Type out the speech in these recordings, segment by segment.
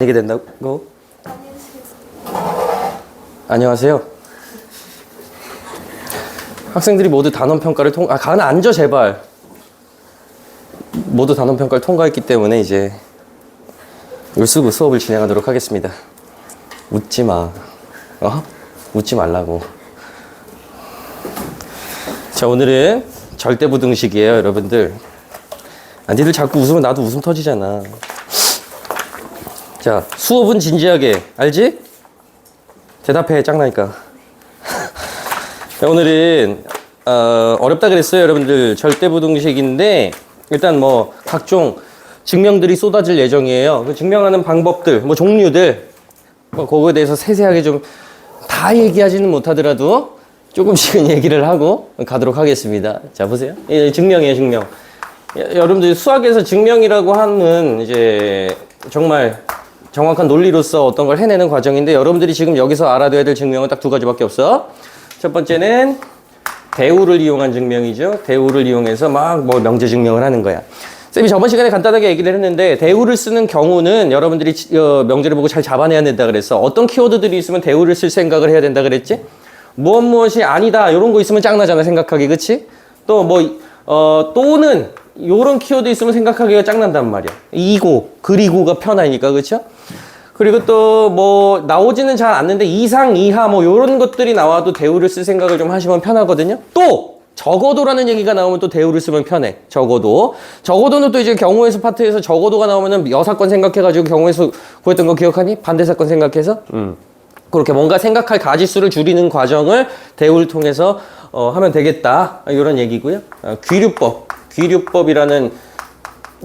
이게 된다고? 안녕하세요. 학생들이 모두 단원평가를 가은아 앉아 제발. 모두 단원평가를 통과했기 때문에 이제 울수구 수업을 진행하도록 하겠습니다. 웃지 마. 웃지 말라고. 자, 오늘은 절대부등식이에요, 여러분들. 니들 자꾸 웃으면 나도 웃음 터지잖아. 자, 수업은 진지하게, 알지? 대답해, 짱나니까. 오늘은 어렵다 그랬어요, 여러분들. 절대부등식인데 일단 뭐 각종 증명들이 쏟아질 예정이에요. 그 증명하는 방법들, 뭐 종류들, 뭐 그거에 대해서 세세하게 좀 다 얘기하지는 못하더라도 조금씩은 얘기를 하고 가도록 하겠습니다. 자, 보세요. 증명이에요, 증명. 여러분들 수학에서 증명이라고 하는 이제 정말 정확한 논리로서 어떤 걸 해내는 과정인데, 여러분들이 지금 여기서 알아둬야 될 증명은 딱 두 가지밖에 없어. 첫 번째는 대우를 이용한 증명이죠. 대우를 이용해서 막 뭐 명제 증명을 하는 거야. 쌤이 저번 시간에 간단하게 얘기를 했는데, 대우를 쓰는 경우는 여러분들이 명제를 보고 잘 잡아내야 된다 그랬어. 어떤 키워드들이 있으면 대우를 쓸 생각을 해야 된다 그랬지? 무엇이 아니다 이런 거 있으면 짱나잖아, 생각하기. 그치? 또 뭐 또는 요런 키워드 있으면 생각하기가 짱난단 말이야. 이고, 그리고가 편하니까. 그쵸? 그리고 또 뭐 나오지는 잘 않는데 이상, 이하 뭐 요런 것들이 나와도 대우를 쓸 생각을 좀 하시면 편하거든요. 또 적어도라는 얘기가 나오면 또 대우를 쓰면 편해. 적어도는 또 이제 경우에서 파트에서 적어도가 나오면은 여사건 생각해가지고 경우에서 구했던 거 기억하니? 반대사건 생각해서 그렇게 뭔가 생각할 가지수를 줄이는 과정을 대우를 통해서 하면 되겠다, 이런 얘기고요. 귀류법이라는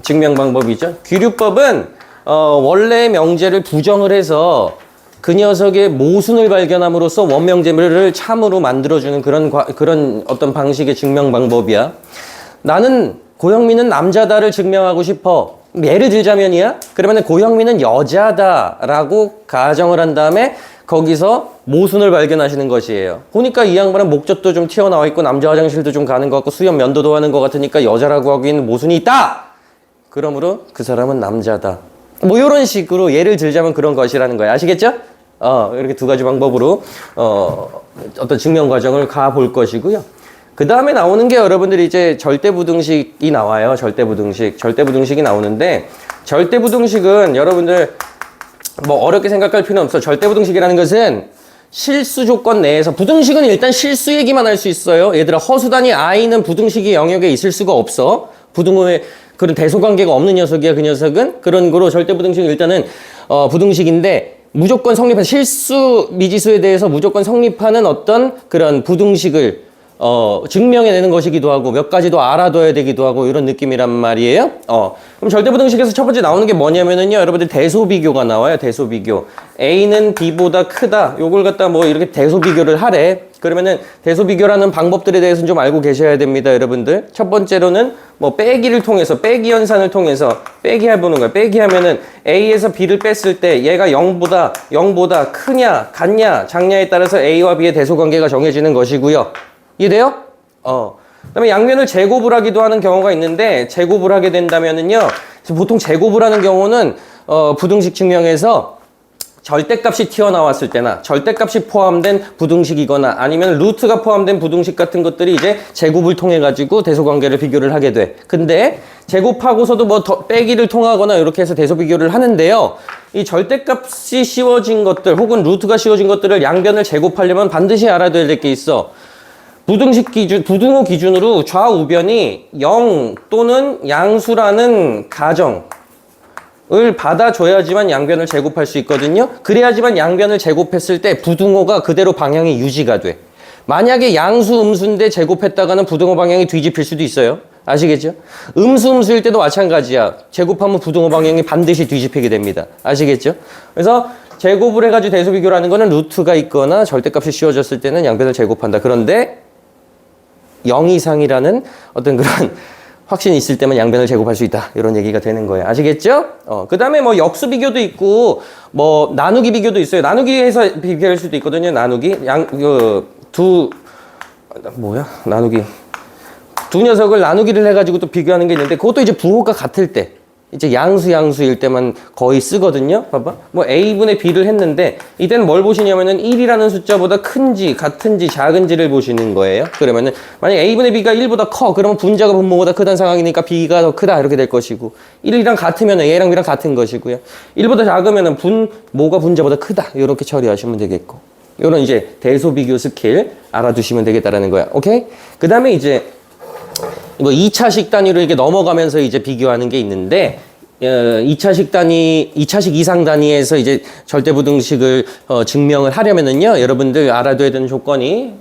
증명 방법이죠. 귀류법은 원래 명제를 부정을 해서 그 녀석의 모순을 발견함으로써 원명제를 참으로 만들어주는 그런 어떤 방식의 증명 방법이야. 나는 고영민은 남자다를 증명하고 싶어. 예를 들자면이야. 그러면 고영민은 여자다라고 가정을 한 다음에 거기서 모순을 발견하시는 것이에요. 보니까 이 양반은 목젖도 좀 튀어나와 있고 남자 화장실도 좀 가는 것 같고 수염 면도도 하는 것 같으니까 여자라고 하기에는 모순이 있다. 그러므로 그 사람은 남자다. 뭐 이런 식으로 예를 들자면 그런 것이라는 거야. 아시겠죠? 이렇게 두 가지 방법으로 어떤 증명 과정을 가볼 것이고요. 그 다음에 나오는 게 여러분들이 이제 절대부등식이 나와요. 절대부등식이 나오는데, 절대부등식은 여러분들 뭐 어렵게 생각할 필요는 없어. 절대부등식이라는 것은 실수 조건 내에서, 부등식은 일단 실수 얘기만 할 수 있어요. 얘들아, 허수단위 i는 부등식의 영역에 있을 수가 없어. 부등호의 그런 대소관계가 없는 녀석이야, 그 녀석은. 그런 거로 절대부등식은 일단은 부등식인데, 무조건 성립한 실수 미지수에 대해서 무조건 성립하는 어떤 그런 부등식을 증명해내는 것이기도 하고, 몇 가지 더 알아둬야 되기도 하고, 이런 느낌이란 말이에요. 그럼 절대부등식에서 첫 번째 나오는 게 뭐냐면은요, 여러분들 대소비교가 나와요. 대소비교. A는 B보다 크다. 요걸 갖다 뭐 이렇게 대소비교를 하래. 그러면은 대소비교라는 방법들에 대해서는 좀 알고 계셔야 됩니다, 여러분들. 첫 번째로는 뭐 빼기를 통해서, 빼기 연산을 통해서 빼기 해보는 거야. 빼기 하면은 A에서 B를 뺐을 때 얘가 0보다 크냐, 같냐, 작냐에 따라서 A와 B의 대소관계가 정해지는 것이고요. 이해돼요? 그다음에 양면을 제곱을 하기도 하는 경우가 있는데, 제곱을 하게 된다면은요, 보통 제곱을 하는 경우는 부등식 증명에서 절대값이 튀어나왔을 때나 절대값이 포함된 부등식이거나 아니면 루트가 포함된 부등식 같은 것들이 이제 제곱을 통해 가지고 대소관계를 비교를 하게 돼. 근데 제곱하고서도 뭐 더 빼기를 통하거나 이렇게 해서 대소 비교를 하는데요, 이 절대값이 씌워진 것들 혹은 루트가 씌워진 것들을 양변을 제곱하려면 반드시 알아둬야 될 게 있어. 부등호 기준으로 좌우변이 0 또는 양수라는 가정을 받아줘야지만 양변을 제곱할 수 있거든요. 그래야지만 양변을 제곱했을 때 부등호가 그대로 방향이 유지가 돼. 만약에 양수, 음수인데 제곱했다가는 부등호 방향이 뒤집힐 수도 있어요. 아시겠죠? 음수일 때도 마찬가지야. 제곱하면 부등호 방향이 반드시 뒤집히게 됩니다. 아시겠죠? 그래서 제곱을 해가지고 대소비교를 하는 거는 루트가 있거나 절대값이 씌워졌을 때는 양변을 제곱한다. 그런데 0 이상이라는 어떤 그런 확신이 있을 때만 양변을 제곱할 수 있다, 이런 얘기가 되는 거예요. 아시겠죠? 그 다음에 뭐 역수 비교도 있고 뭐 나누기 비교도 있어요. 나누기해서 비교할 수도 있거든요. 나누기 나누기 두 녀석을 나누기를 해가지고 또 비교하는 게 있는데, 그것도 이제 부호가 같을 때, 이제 양수일 때만 거의 쓰거든요. 봐봐. 뭐 A분의 B를 했는데 이때는 뭘 보시냐면은 1이라는 숫자보다 큰지 같은지 작은지를 보시는 거예요. 그러면은 만약 A분의 B가 1보다 커. 그러면 분자가 분모보다 크다는 상황이니까 B가 더 크다 이렇게 될 것이고 1이랑 같으면 A랑 B랑 같은 것이고요. 1보다 작으면은 분모가 분자보다 크다. 이렇게 처리하시면 되겠고. 이런 이제 대소비교 스킬 알아두시면 되겠다라는 거야. 오케이? 그 다음에 이제 뭐 2차식 단위로 이렇게 넘어가면서 이제 비교하는 게 있는데, 2차식 이상 단위에서 이제 절대부등식을 증명을 하려면은요, 여러분들 알아둬야 되는 조건이,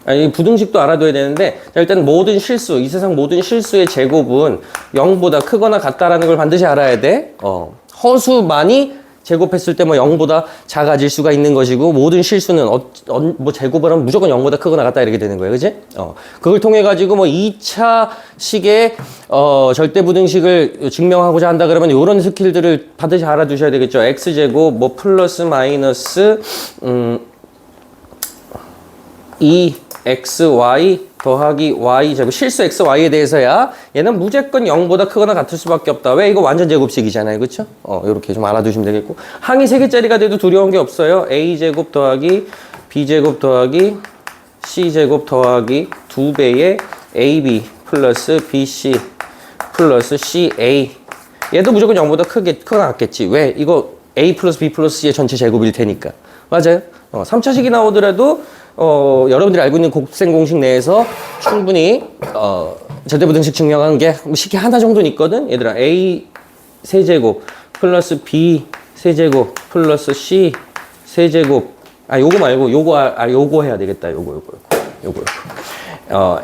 아니, 부등식도 알아둬야 되는데, 자, 일단 모든 실수, 이 세상 모든 실수의 제곱은 0보다 크거나 같다라는 걸 반드시 알아야 돼. 허수만이 제곱했을 때 뭐 0보다 작아질 수가 있는 것이고 모든 실수는 뭐 제곱을 하면 무조건 0보다 크거나 같다 이렇게 되는 거예요. 그지? 그걸 통해 가지고 뭐 2차 식의 절대부등식을 증명하고자 한다 그러면 이런 스킬들을 반드시 알아두셔야 되겠죠. x제곱 뭐 플러스 마이너스 2xy 더하기 y제곱 실수 xy에 대해서야 얘는 무조건 0보다 크거나 같을 수밖에 없다. 왜? 이거 완전 제곱식이잖아요. 그렇죠? 이렇게 좀 알아두시면 되겠고 항이 3개짜리가 돼도 두려운 게 없어요. a제곱 더하기 b제곱 더하기 c제곱 더하기 2배의 ab 플러스 bc 플러스 ca 얘도 무조건 0보다 크거나 같겠지. 왜? 이거 a 플러스 b 플러스 c의 전체 제곱일 테니까. 맞아요? 3차식이 나오더라도 여러분들이 알고 있는 곱셈 공식 내에서 충분히 절대부등식 증명하는 게 쉽게 하나 정도는 있거든. 얘들아 a 세제곱 플러스 b 세제곱 플러스 c 세제곱 요거 말고 요거 해야 되겠다. 요거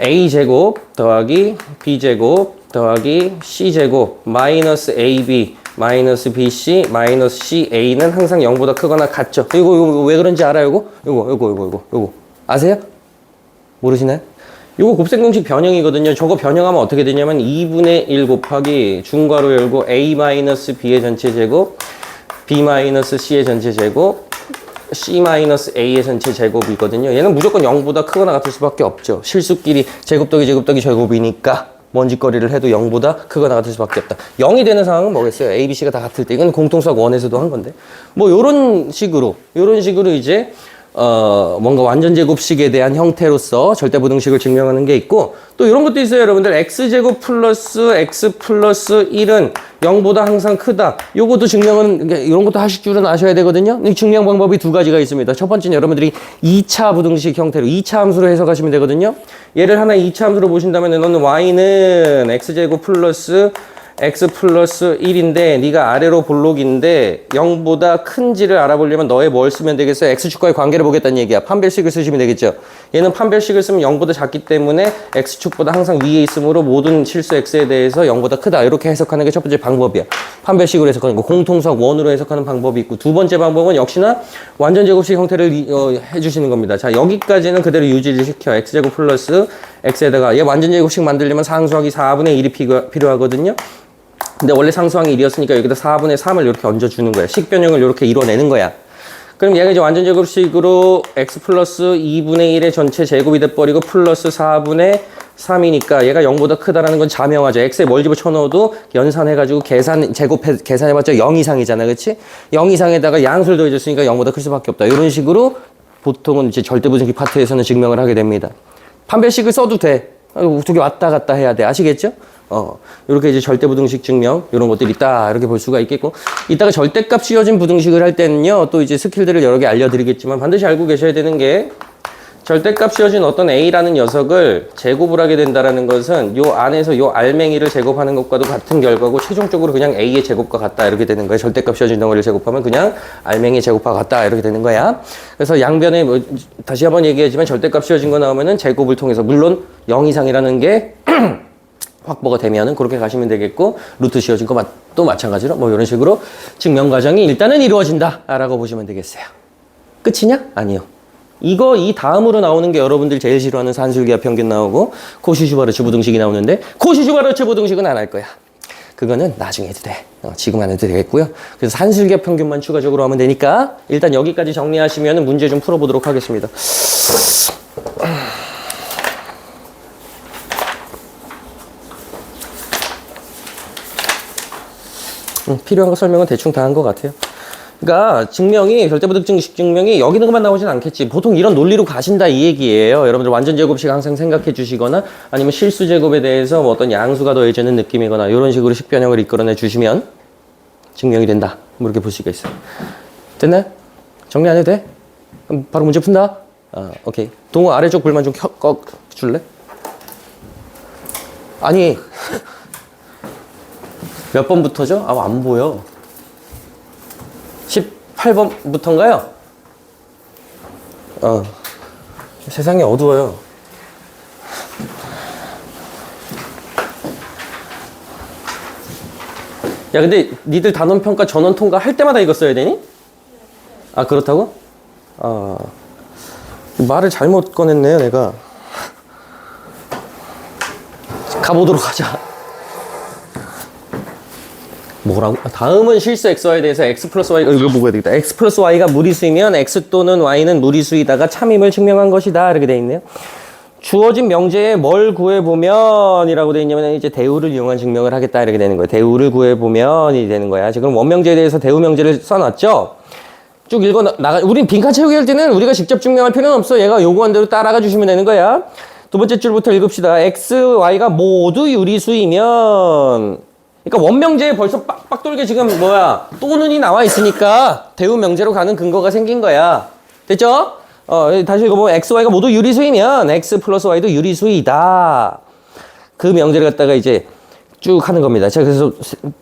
a 제곱 더하기 b 제곱 더하기 c 제곱 마이너스 ab 마이너스 bc 마이너스 ca는 항상 0보다 크거나 같죠. 이거 왜 그런지 알아요? 요거 아세요? 모르시나요? 요거 곱셈 공식 변형이거든요. 저거 변형하면 어떻게 되냐면 2분의 1 곱하기 중괄호 열고 a 마이너스 b의 전체 제곱 b 마이너스 c의 전체 제곱 c 마이너스 a의 전체 제곱이거든요. 얘는 무조건 0보다 크거나 같을 수밖에 없죠. 실수끼리 제곱 더하기 제곱이니까 먼지거리를 해도 0보다 크거나 같을 수밖에 없다. 0이 되는 상황은 뭐겠어요? A, B, C가 다 같을 때. 이건 공통수학 1에서도 한 건데. 뭐 요런 식으로 이제 뭔가 완전 제곱식에 대한 형태로서 절대부등식을 증명하는 게 있고 또 이런 것도 있어요. 여러분들 x제곱 플러스 x 플러스 1은 0보다 항상 크다. 요것도 증명은 이런 것도 하실 줄은 아셔야 되거든요. 이 증명 방법이 두 가지가 있습니다. 첫 번째는 여러분들이 2차 부등식 형태로 2차 함수로 해석하시면 되거든요. 얘를 하나 2차 함수로 보신다면 너는 y는 x제곱 플러스 x 플러스 1인데 네가 아래로 볼록인데 0보다 큰지를 알아보려면 너의 뭘 쓰면 되겠어요? x축과의 관계를 보겠다는 얘기야. 판별식을 쓰시면 되겠죠. 얘는 판별식을 쓰면 0보다 작기 때문에 x축보다 항상 위에 있으므로 모든 실수 x에 대해서 0보다 크다. 이렇게 해석하는 게 첫 번째 방법이야. 판별식으로 해석하는 거. 공통수학 1으로 해석하는 방법이 있고 두 번째 방법은 역시나 완전 제곱식 형태를 해주시는 겁니다. 자, 여기까지는 그대로 유지를 시켜. x제곱 플러스 x에다가 얘 완전 제곱식 만들려면 상수항이 4분의 1이 필요하거든요. 근데 원래 상수항이 1이었으니까 여기다 4분의 3을 이렇게 얹어주는 거야. 식변형을 이렇게 이뤄내는 거야. 그럼 얘가 이제 완전 제곱식으로 x 플러스 2분의 1의 전체 제곱이 돼버리고 플러스 4분의 3이니까 얘가 0보다 크다라는 건 자명하죠. x에 뭘 집어쳐 넣어도 연산해가지고 계산해봤자 0 이상이잖아. 그치? 0 이상에다가 양수를 더해줬으니까 0보다 클 수밖에 없다. 이런 식으로 보통은 이제 절대부등식 파트에서는 증명을 하게 됩니다. 판별식을 써도 돼. 두 개 왔다 갔다 해야 돼. 아시겠죠? 이렇게 이제 절대부등식 증명, 이런 것들이 있다. 이렇게 볼 수가 있겠고. 이따가 절대값 씌워진 부등식을 할 때는요, 또 이제 스킬들을 여러 개 알려드리겠지만 반드시 알고 계셔야 되는 게 절대값 씌워진 어떤 A라는 녀석을 제곱을 하게 된다는 것은 요 안에서 요 알맹이를 제곱하는 것과도 같은 결과고 최종적으로 그냥 A의 제곱과 같다. 이렇게 되는 거예요. 절대값 씌워진 덩어리를 제곱하면 그냥 알맹이의 제곱과 같다. 이렇게 되는 거야. 그래서 양변에 뭐 다시 한번 얘기하지만 절대값 씌워진 거 나오면은 제곱을 통해서 물론 0 이상이라는 게 확보가 되면은 그렇게 가시면 되겠고 루트 씌워진 거 또 마찬가지로 뭐 이런 식으로 증명 과정이 일단은 이루어진다라고 보시면 되겠어요. 끝이냐? 아니요. 이 다음으로 나오는 게 여러분들 제일 싫어하는 산술기하 평균 나오고 코시-슈바르츠 부등식이 나오는데 코시-슈바르츠 부등식은 안 할 거야. 그거는 나중에 해도 돼. 지금 안 해도 되겠고요. 그래서 산술기하 평균만 추가적으로 하면 되니까 일단 여기까지 정리하시면 문제 좀 풀어보도록 하겠습니다. 필요한 거 설명은 대충 다 한 것 같아요. 그러니까 증명이 절대부등식 증명이 여기 있는 것만 나오진 않겠지. 보통 이런 논리로 가신다 이 얘기예요. 여러분들 완전 제곱식 항상 생각해 주시거나 아니면 실수 제곱에 대해서 뭐 어떤 양수가 더해지는 느낌이거나 이런 식으로 식변형을 이끌어내 주시면 증명이 된다. 뭐 이렇게 볼 수가 있어요. 됐나요? 정리 안 해도 돼? 그럼 바로 문제 푼다. 오케이. 동호 아래쪽 불만 좀 꺼 줄래? 아니 몇 번부터죠? 안 보여. 18번부터인가요? 세상이 어두워요. 야, 근데 니들 단원평가 전원 통과 할 때마다 이거 써야 되니? 그렇다고? 말을 잘못 꺼냈네요, 내가. 가보도록 하자. 뭐라고? 다음은 실수 xy에 대해서 x 플러스 y, 이거 보고 해야 되겠다. x 플러스 y가 무리수이면 x 또는 y는 무리수이다가 참임을 증명한 것이다. 이렇게 돼 있네요. 주어진 명제에 뭘 구해보면 이라고 돼 있냐면 이제 대우를 이용한 증명을 하겠다. 이렇게 되는 거예요. 대우를 구해보면이 되는 거야. 지금 원명제에 대해서 대우 명제를 써놨죠? 쭉 우린 빈칸 채우기 할 때는 우리가 직접 증명할 필요는 없어. 얘가 요구한 대로 따라가 주시면 되는 거야. 두 번째 줄부터 읽읍시다. x, y가 모두 유리수이면, 그러니까 원명제에 벌써 빡빡 돌게 지금 또는이 나와 있으니까 대우 명제로 가는 근거가 생긴 거야. 됐죠? 다시 읽어보면 x, y가 모두 유리수이면 x 플러스 y도 유리수이다. 그 명제를 갖다가 이제 쭉 하는 겁니다. 자, 그래서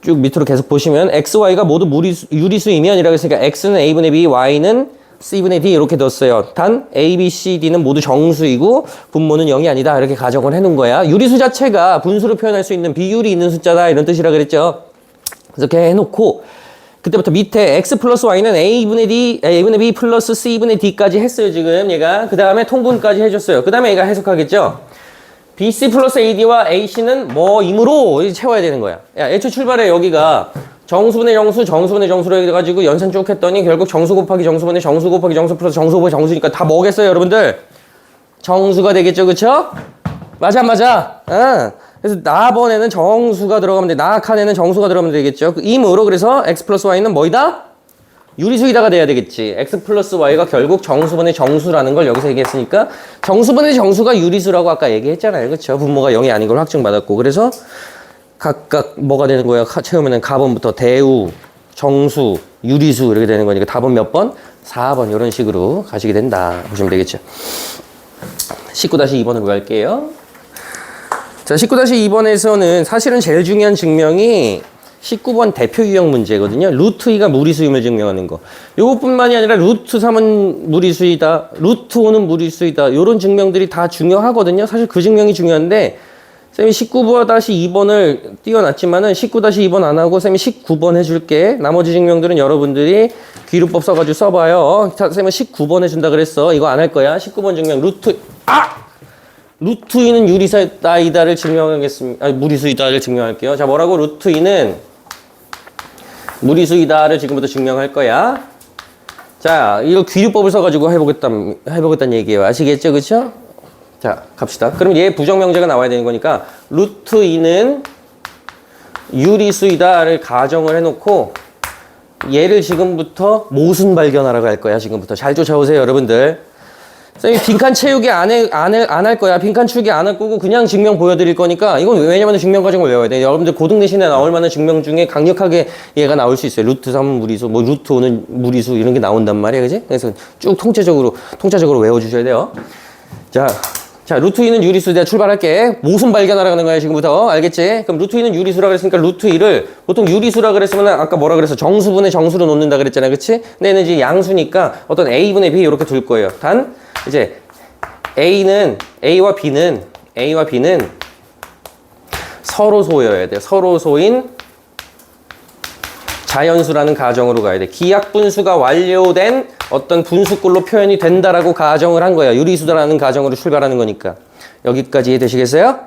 쭉 밑으로 계속 보시면 x, y가 모두 유리수이면 이라고 했으니까 x는 a분의 b, y는 c분의 d 이렇게 뒀어요. 단 a, b, c, d는 모두 정수이고 분모는 0이 아니다. 이렇게 가정을 해놓은 거야. 유리수 자체가 분수로 표현할 수 있는 비율이 있는 숫자다. 이런 뜻이라 그랬죠. 그래서 이렇게 해놓고 그때부터 밑에 x 플러스 y는 a분의 b 플러스 c분의 d까지 했어요. 지금 얘가. 그 다음에 통분까지 해줬어요. 그 다음에 얘가 해석하겠죠. bc 플러스 ad와 ac는 뭐이므로 채워야 되는 거야. 야, 애초 출발에 여기가 정수분의 정수, 정수분의 정수로 해가지고 연산 쭉 했더니 결국 정수 곱하기 정수분의 정수 곱하기 정수 플러스 정수 곱하기 정수니까 다 뭐겠어요, 여러분들? 정수가 되겠죠, 그쵸? 맞아. 그래서 나번에는 정수가 들어가면 돼. 나 칸에는 정수가 들어가면 되겠죠. 이므로 그래서 x 플러스 y는 뭐이다? 유리수이다가 돼야 되겠지. x 플러스 y가 결국 정수분의 정수라는 걸 여기서 얘기했으니까 정수분의 정수가 유리수라고 아까 얘기했잖아요. 그쵸? 분모가 0이 아닌 걸 확증받았고. 그래서 각각 뭐가 되는 거야? 채우면은 가번부터 대우, 정수, 유리수 이렇게 되는 거니까 답은 몇 번? 4번 이런 식으로 가시게 된다. 보시면 되겠죠. 19-2번으로 갈게요. 자, 19-2번에서는 사실은 제일 중요한 증명이 19번 대표 유형 문제거든요. 루트 2가 무리수임을 증명하는 거. 요것뿐만이 아니라 루트 3은 무리수이다. 루트 5는 무리수이다. 요런 증명들이 다 중요하거든요. 사실 그 증명이 중요한데 쌤이 19-2번을 띄워놨지만은 19-2번 안 하고 쌤이 19번 해줄게. 나머지 증명들은 여러분들이 귀루법 써가지고 써봐요. 자, 쌤은 19번 해준다 그랬어. 이거 안 할 거야. 19번 증명 루트 2는 유리수이다를 증명하겠습니다. 무리수이다를 증명할게요. 자, 뭐라고? 루트 2는 무리수이다를 지금부터 증명할 거야. 자, 이거 귀류법을 써가지고 해보겠다는 얘기예요. 아시겠죠? 그쵸? 자, 갑시다. 그럼 얘 부정명제가 나와야 되는 거니까 루트 2는 유리수이다를 가정을 해놓고 얘를 지금부터 모순 발견하라고 할 거야. 지금부터 잘 쫓아오세요, 여러분들. 쌤이 빈칸 채우기 안 할 거야. 빈칸 채우기 안 할 거고 그냥 증명 보여드릴 거니까 이건 왜냐면 증명 과정을 외워야 돼. 여러분들 고등 내신에 나올 만한 증명 중에 강력하게 얘가 나올 수 있어요. 루트 3은 무리수, 뭐 루트 5는 무리수 이런 게 나온단 말이야. 그지? 그래서 쭉 통째적으로 외워주셔야 돼요. 자, 루트 2는 유리수 내가 출발할게. 모순 발견하라는 거야, 지금부터. 알겠지? 그럼 루트 2는 유리수라 그랬으니까 루트 2를 보통 유리수라 그랬으면 아까 뭐라 그랬어? 정수분의 정수로 놓는다 그랬잖아. 그치? 근데 얘는 이제 양수니까 어떤 a분의 b 이렇게 둘 거예요. 단, 이제 A와 B는 서로 소여야 돼. 서로 소인 자연수라는 가정으로 가야 돼. 기약 분수가 완료된 어떤 분수꼴로 표현이 된다라고 가정을 한 거야. 유리수다라는 가정으로 출발하는 거니까. 여기까지 이해되시겠어요?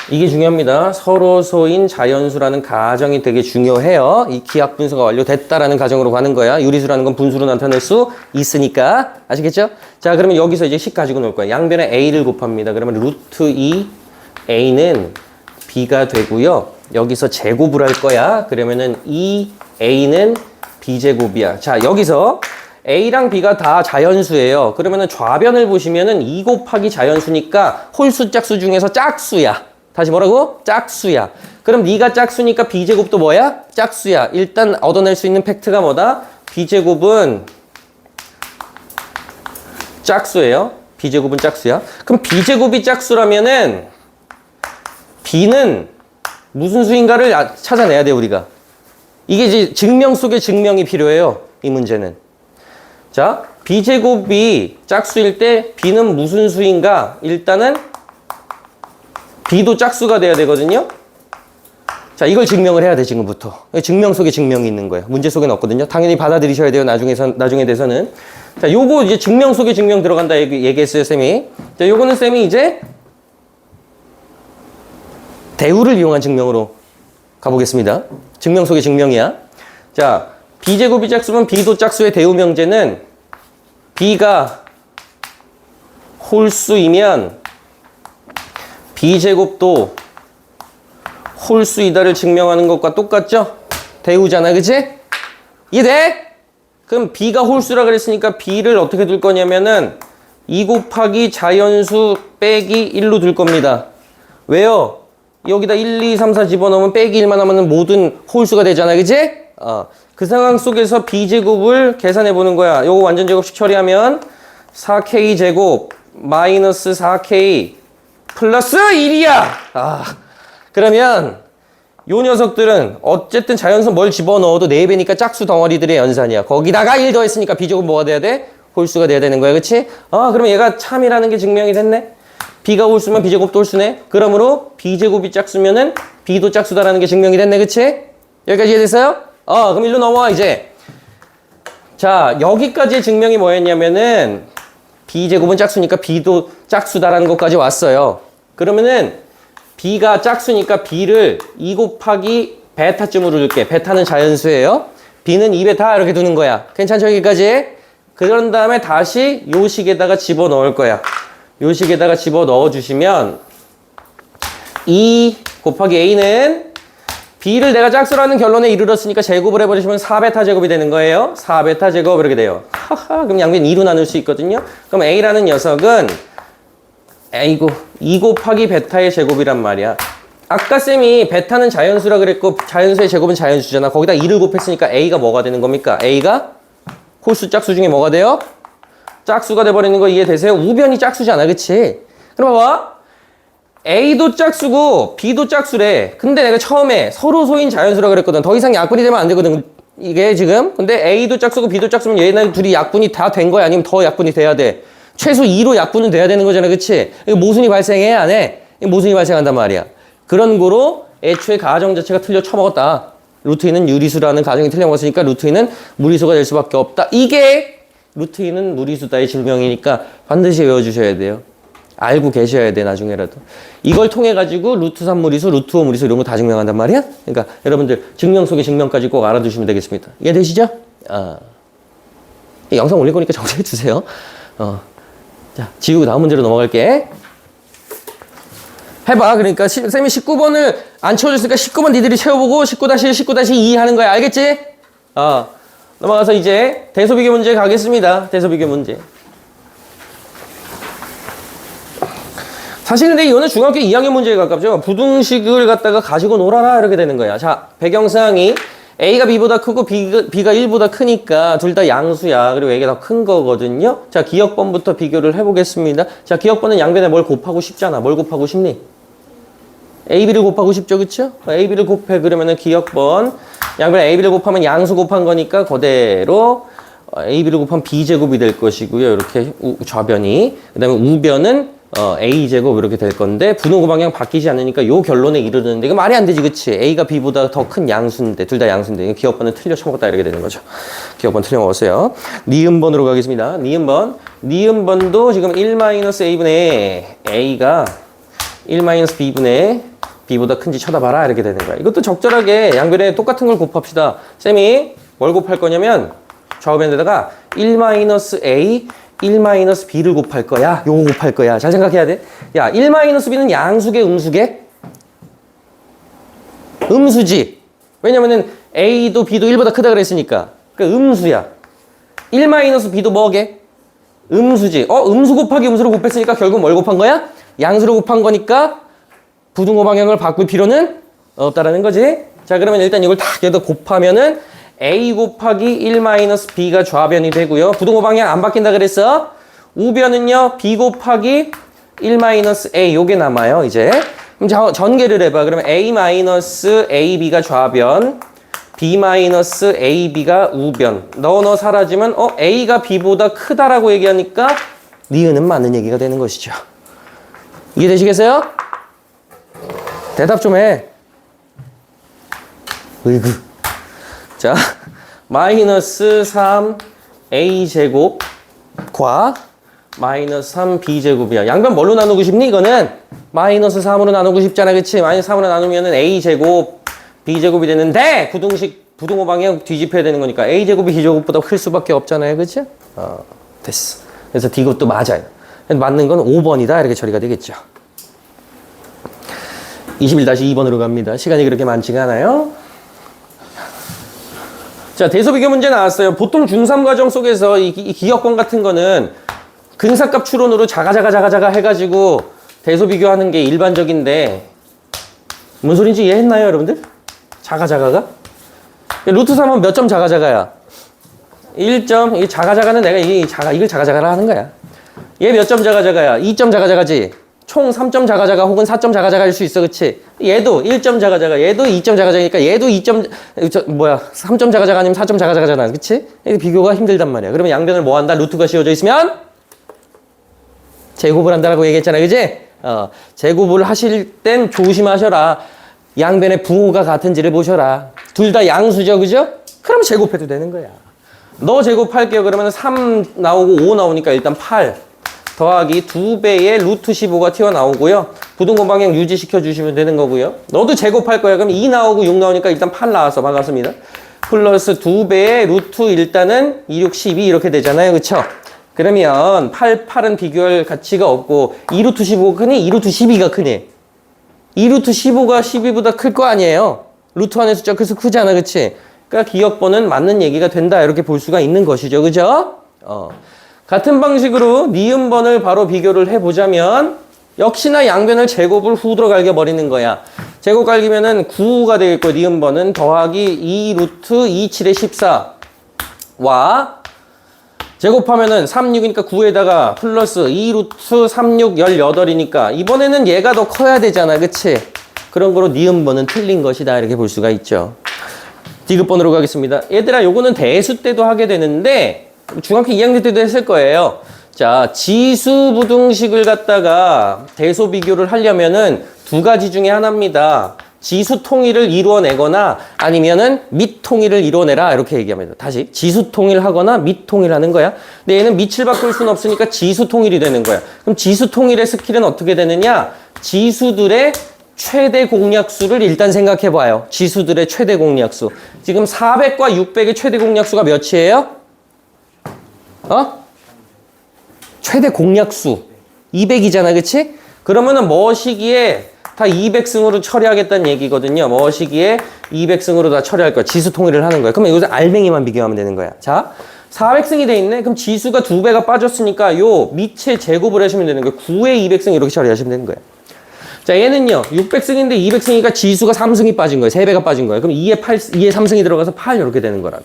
이게 중요합니다. 서로 소인 자연수라는 가정이 되게 중요해요. 이 기약 분수가 완료됐다라는 가정으로 가는 거야. 유리수라는 건 분수로 나타낼 수 있으니까. 아시겠죠? 자, 그러면 여기서 이제 식 가지고 놀 거야. 양변에 a를 곱합니다. 그러면 루트 2 a는 b가 되고요. 여기서 제곱을 할 거야. 그러면은 2a는 b제곱이야. 자, 여기서 a랑 b가 다 자연수예요. 그러면은 좌변을 보시면은 2 곱하기 자연수니까 홀수 짝수 중에서 짝수야. 다시 뭐라고? 짝수야. 그럼 네가 짝수니까 b제곱도 뭐야? 짝수야. 일단 얻어낼 수 있는 팩트가 뭐다? b제곱은 짝수예요. b제곱은 짝수야. 그럼 b제곱이 짝수라면은 b는 무슨 수인가를 찾아내야 돼, 우리가. 이게 이제 증명 속의 증명이 필요해요. 이 문제는. 자, b제곱이 짝수일 때 b는 무슨 수인가? 일단은 b도 짝수가 돼야 되거든요. 자, 이걸 증명을 해야 돼, 지금부터. 증명 속에 증명이 있는 거예요. 문제 속에는 없거든요. 당연히 받아들이셔야 돼요, 나중에 돼서는. 자, 요거 이제 증명 속에 증명 들어간다 얘기했어요, 쌤이. 자, 요거는 쌤이 이제 대우를 이용한 증명으로 가보겠습니다. 증명 속의 증명이야. 자, b제곱이 짝수면 b도 짝수의 대우 명제는 b가 홀수이면 b제곱도 홀수이다를 증명하는 것과 똑같죠? 대우잖아, 그치? 이해돼? 그럼 b가 홀수라 그랬으니까 b를 어떻게 둘 거냐면은 2 곱하기 자연수 빼기 1로 둘 겁니다. 왜요? 여기다 1, 2, 3, 4 집어넣으면 빼기 1만 하면 모든 홀수가 되잖아, 그치? 그 상황 속에서 b제곱을 계산해 보는 거야. 요거 완전 제곱식 처리하면 4k 제곱 마이너스 4k 플러스 1이야. 그러면 요 녀석들은 어쨌든 자연수 뭘 집어넣어도 4배니까 짝수 덩어리들의 연산이야. 거기다가 1 더했으니까 b제곱 뭐가 돼야 돼? 홀수가 돼야 되는 거야, 그치? 그러면 얘가 참이라는 게 증명이 됐네. b가 홀수면 b제곱도 홀수네. 그러므로 b제곱이 짝수면은 b도 짝수다라는 게 증명이 됐네, 그치? 여기까지 이해됐어요? 그럼 일로 넘어와, 이제. 자, 여기까지의 증명이 뭐였냐면은 b제곱은 짝수니까 b도 짝수다라는 것까지 왔어요. 그러면은 b가 짝수니까 b를 2 곱하기 베타쯤으로 줄게. 베타는 자연수예요. b는 2베타 이렇게 두는 거야. 괜찮죠, 여기까지? 그런 다음에 다시 요 식에다가 집어넣을 거야. 요 식에다가 집어넣어 주시면 2 곱하기 a는 b를 내가 짝수라는 결론에 이르렀으니까 제곱을 해버리시면 4베타 제곱이 되는 거예요. 4베타 제곱 이렇게 돼요. 그럼 양변 2로 나눌 수 있거든요. 그럼 a라는 녀석은 2 곱하기 베타의 제곱이란 말이야. 아까 쌤이 베타는 자연수라 그랬고 자연수의 제곱은 자연수잖아. 거기다 2를 곱했으니까 a가 뭐가 되는 겁니까? a가 홀수 짝수 중에 뭐가 돼요? 짝수가 돼버리는 거 이해되세요? 우변이 짝수잖아, 그치? 그럼 봐봐. a도 짝수고 b도 짝수래. 근데 내가 처음에 서로 소인 자연수라 그랬거든. 더 이상 약분이 되면 안 되거든, 이게 지금. 근데 a도 짝수고 b도 짝수면 얘네 둘이 약분이 다 된 거야? 아니면 더 약분이 돼야 돼? 최소 2로 약분은 돼야 되는 거잖아, 그치? 이거 모순이 발생해, 안 해? 모순이 발생한단 말이야. 그런 거로 애초에 가정 자체가 틀려 쳐먹었다. 루트 2는 유리수라는 가정이 틀려 먹었으니까 루트 2는 무리수가 될 수밖에 없다. 이게 루트 2는 무리수다의 증명이니까 반드시 외워주셔야 돼요. 알고 계셔야 돼, 나중에라도. 이걸 통해 가지고 루트 3 무리수, 루트 5 무리수 이런 거 다 증명한단 말이야. 그러니까 여러분들 증명 속의 증명까지 꼭 알아두시면 되겠습니다. 이해되시죠? 영상 올릴 거니까 정리해 주세요. 자, 지우고 다음 문제로 넘어갈게. 해봐. 그러니까 쌤이 19번을 안 채워줬으니까 19번 니들이 채워보고 19-19-2 하는 거야. 알겠지? 넘어가서 이제 대소비교 문제 가겠습니다. 대소비교 문제. 사실 근데 이거는 중학교 2학년 문제에 가깝죠. 부등식을 갖다가 가지고 놀아라 이렇게 되는 거야. 자, 배경사항이 A가 B보다 크고 B가 1보다 크니까 둘 다 양수야. 그리고 A가 더 큰 거거든요. 자, 기억번부터 비교를 해보겠습니다. 자, 기억번은 양변에 뭘 곱하고 싶잖아. 뭘 곱하고 싶니? A, B를 곱하고 싶죠, 그쵸? A, B를 곱해. 그러면은 기억번. 양변에 A, B를 곱하면 양수 곱한 거니까 그대로 A, B를 곱하면 B제곱이 될 것이고요. 이렇게 좌변이. 그 다음에 우변은 A제곱 이렇게 될 건데 분호 방향 바뀌지 않으니까 요 결론에 이르는데 이거 말이 안 되지, 그치? A가 B보다 더 큰 양수인데 둘 다 양수인데 기억번은 틀려 쳐먹었다 이렇게 되는 거죠. 기억번 틀려 먹었어요. 니은번으로 가겠습니다. 니은번도 지금 1-A분의 A가 1-B분의 B보다 큰지 쳐다봐라 이렇게 되는 거야. 이것도 적절하게 양변에 똑같은 걸 곱합시다. 쌤이 뭘 곱할 거냐면 좌우변에다가 1-A 1-B를 곱할 거야. 요거 곱할 거야. 잘 생각해야 돼. 야, 1-B는 양수계, 음수계? 음수지. 왜냐면은 A도 B도 1보다 크다 그랬으니까. 그러니까 음수야. 1-B도 뭐게? 음수지. 음수 곱하기 음수로 곱했으니까 결국 뭘 곱한 거야? 양수로 곱한 거니까 부등호 방향을 바꿀 필요는 없다라는 거지. 자, 그러면 일단 이걸 다 여기다 곱하면은 A 곱하기 1-B가 좌변이 되고요. 부등호 방향 안 바뀐다 그랬어. 우변은요, B 곱하기 1-A 요게 남아요, 이제. 그럼 전개를 해봐. 그러면 A-AB가 좌변, B-AB가 우변. 너 사라지면 A가 B보다 크다라고 얘기하니까 니은은 맞는 얘기가 되는 것이죠. 이해되시겠어요? 대답 좀 해. 으이구. 자, 마이너스 3a제곱과 마이너스 3b제곱이야. 양변 뭘로 나누고 싶니? 이거는 마이너스 3으로 나누고 싶잖아. 그치? 마이너스 3으로 나누면은 a제곱, b제곱이 되는데 부등호 방향 뒤집혀야 되는 거니까 a제곱이 b제곱보다 클 수밖에 없잖아요. 그치? 됐어. 그래서 이것도 맞아요. 맞는 건 5번이다. 이렇게 처리가 되겠죠. 21-2번으로 갑니다. 시간이 그렇게 많지가 않아요. 자, 대소비교 문제 나왔어요. 보통 중3 과정 속에서 이 기억권 같은 거는 근사값 추론으로 자가 해가지고 대소비교하는 게 일반적인데 뭔 소린지 이해했나요, 여러분들? 자가가? 루트 3은 몇 점 자가야? 1점. 이 자가는 내가 이걸 자가라 하는 거야. 얘 몇 점 자가야? 2점 자가지. 총 3점 자가자가 혹은 4점 자가자가일 수 있어, 그치? 얘도 1점 자가자가, 얘도 2점 자가자니까 얘도 3점 자가자가 아니면 4점 자가자가잖아, 그치? 비교가 힘들단 말이야. 그러면 양변을 뭐 한다? 루트가 씌워져 있으면 제곱을 한다라고 얘기했잖아, 그치? 제곱을 하실 땐 조심하셔라. 양변의 부호가 같은지를 보셔라. 둘 다 양수죠, 그죠? 그럼 제곱해도 되는 거야. 너 제곱할게요. 그러면 3 나오고 5 나오니까 일단 8. 더하기 2배의 루트 15가 튀어나오고요. 부등호 방향 유지시켜 주시면 되는 거고요. 너도 제곱할 거야. 그럼 2 나오고 6 나오니까 일단 8 나와서 반갑습니다. 플러스 2배의 루트 일단은 2, 6, 12 이렇게 되잖아요. 그쵸? 그러면 8은 비교할 가치가 없고 2루트 15가 크니? 2루트 12가 크니? 2루트 15가 12보다 클 거 아니에요? 루트 안의 숫자 그래서 크잖아. 그치? 그러니까 기억번은 맞는 얘기가 된다. 이렇게 볼 수가 있는 것이죠. 그죠? 같은 방식으로 니은번을 바로 비교를 해보자면 역시나 양변을 제곱을 후드로 갈겨버리는 거야. 제곱 갈기면은 9가 되겠고 니은번은 더하기 2루트 27의 14와 제곱하면은 36이니까 9에다가 플러스 2루트 36 18이니까 이번에는 얘가 더 커야 되잖아. 그치? 그런 거로 니은번은 틀린 것이다. 이렇게 볼 수가 있죠. 디귿번으로 가겠습니다. 얘들아 요거는 대수 때도 하게 되는데 중학교 2학년 때도 했을 거예요. 자, 지수부등식을 갖다가 대소 비교를 하려면은 두 가지 중에 하나입니다. 지수 통일을 이루어내거나 아니면은 밑 통일을 이루어내라 이렇게 얘기합니다. 다시 지수 통일하거나 밑 통일하는 거야. 근데 얘는 밑을 바꿀 수는 없으니까 지수 통일이 되는 거야. 그럼 지수 통일의 스킬은 어떻게 되느냐? 지수들의 최대 공약수를 일단 생각해 봐요. 지수들의 최대 공약수. 지금 400과 600의 최대 공약수가 몇이에요? 최대 공약수 200이잖아, 그치? 그러면은 뭐 시기에 다 200승으로 처리하겠다는 얘기거든요. 뭐 시기에 200승으로 다 처리할 거야. 지수 통일을 하는 거야. 그러면 여기서 알맹이만 비교하면 되는 거야. 자, 400승이 돼 있네. 그럼 지수가 2배가 빠졌으니까 요 밑에 제곱을 하시면 되는 거예요. 9에 200승 이렇게 처리하시면 되는 거예요. 자, 얘는요. 600승인데 200승이니까 지수가 3승이 빠진 거예요. 3배가 빠진 거예요. 그럼 2에 3승이 들어가서 8 이렇게 되는 거라고.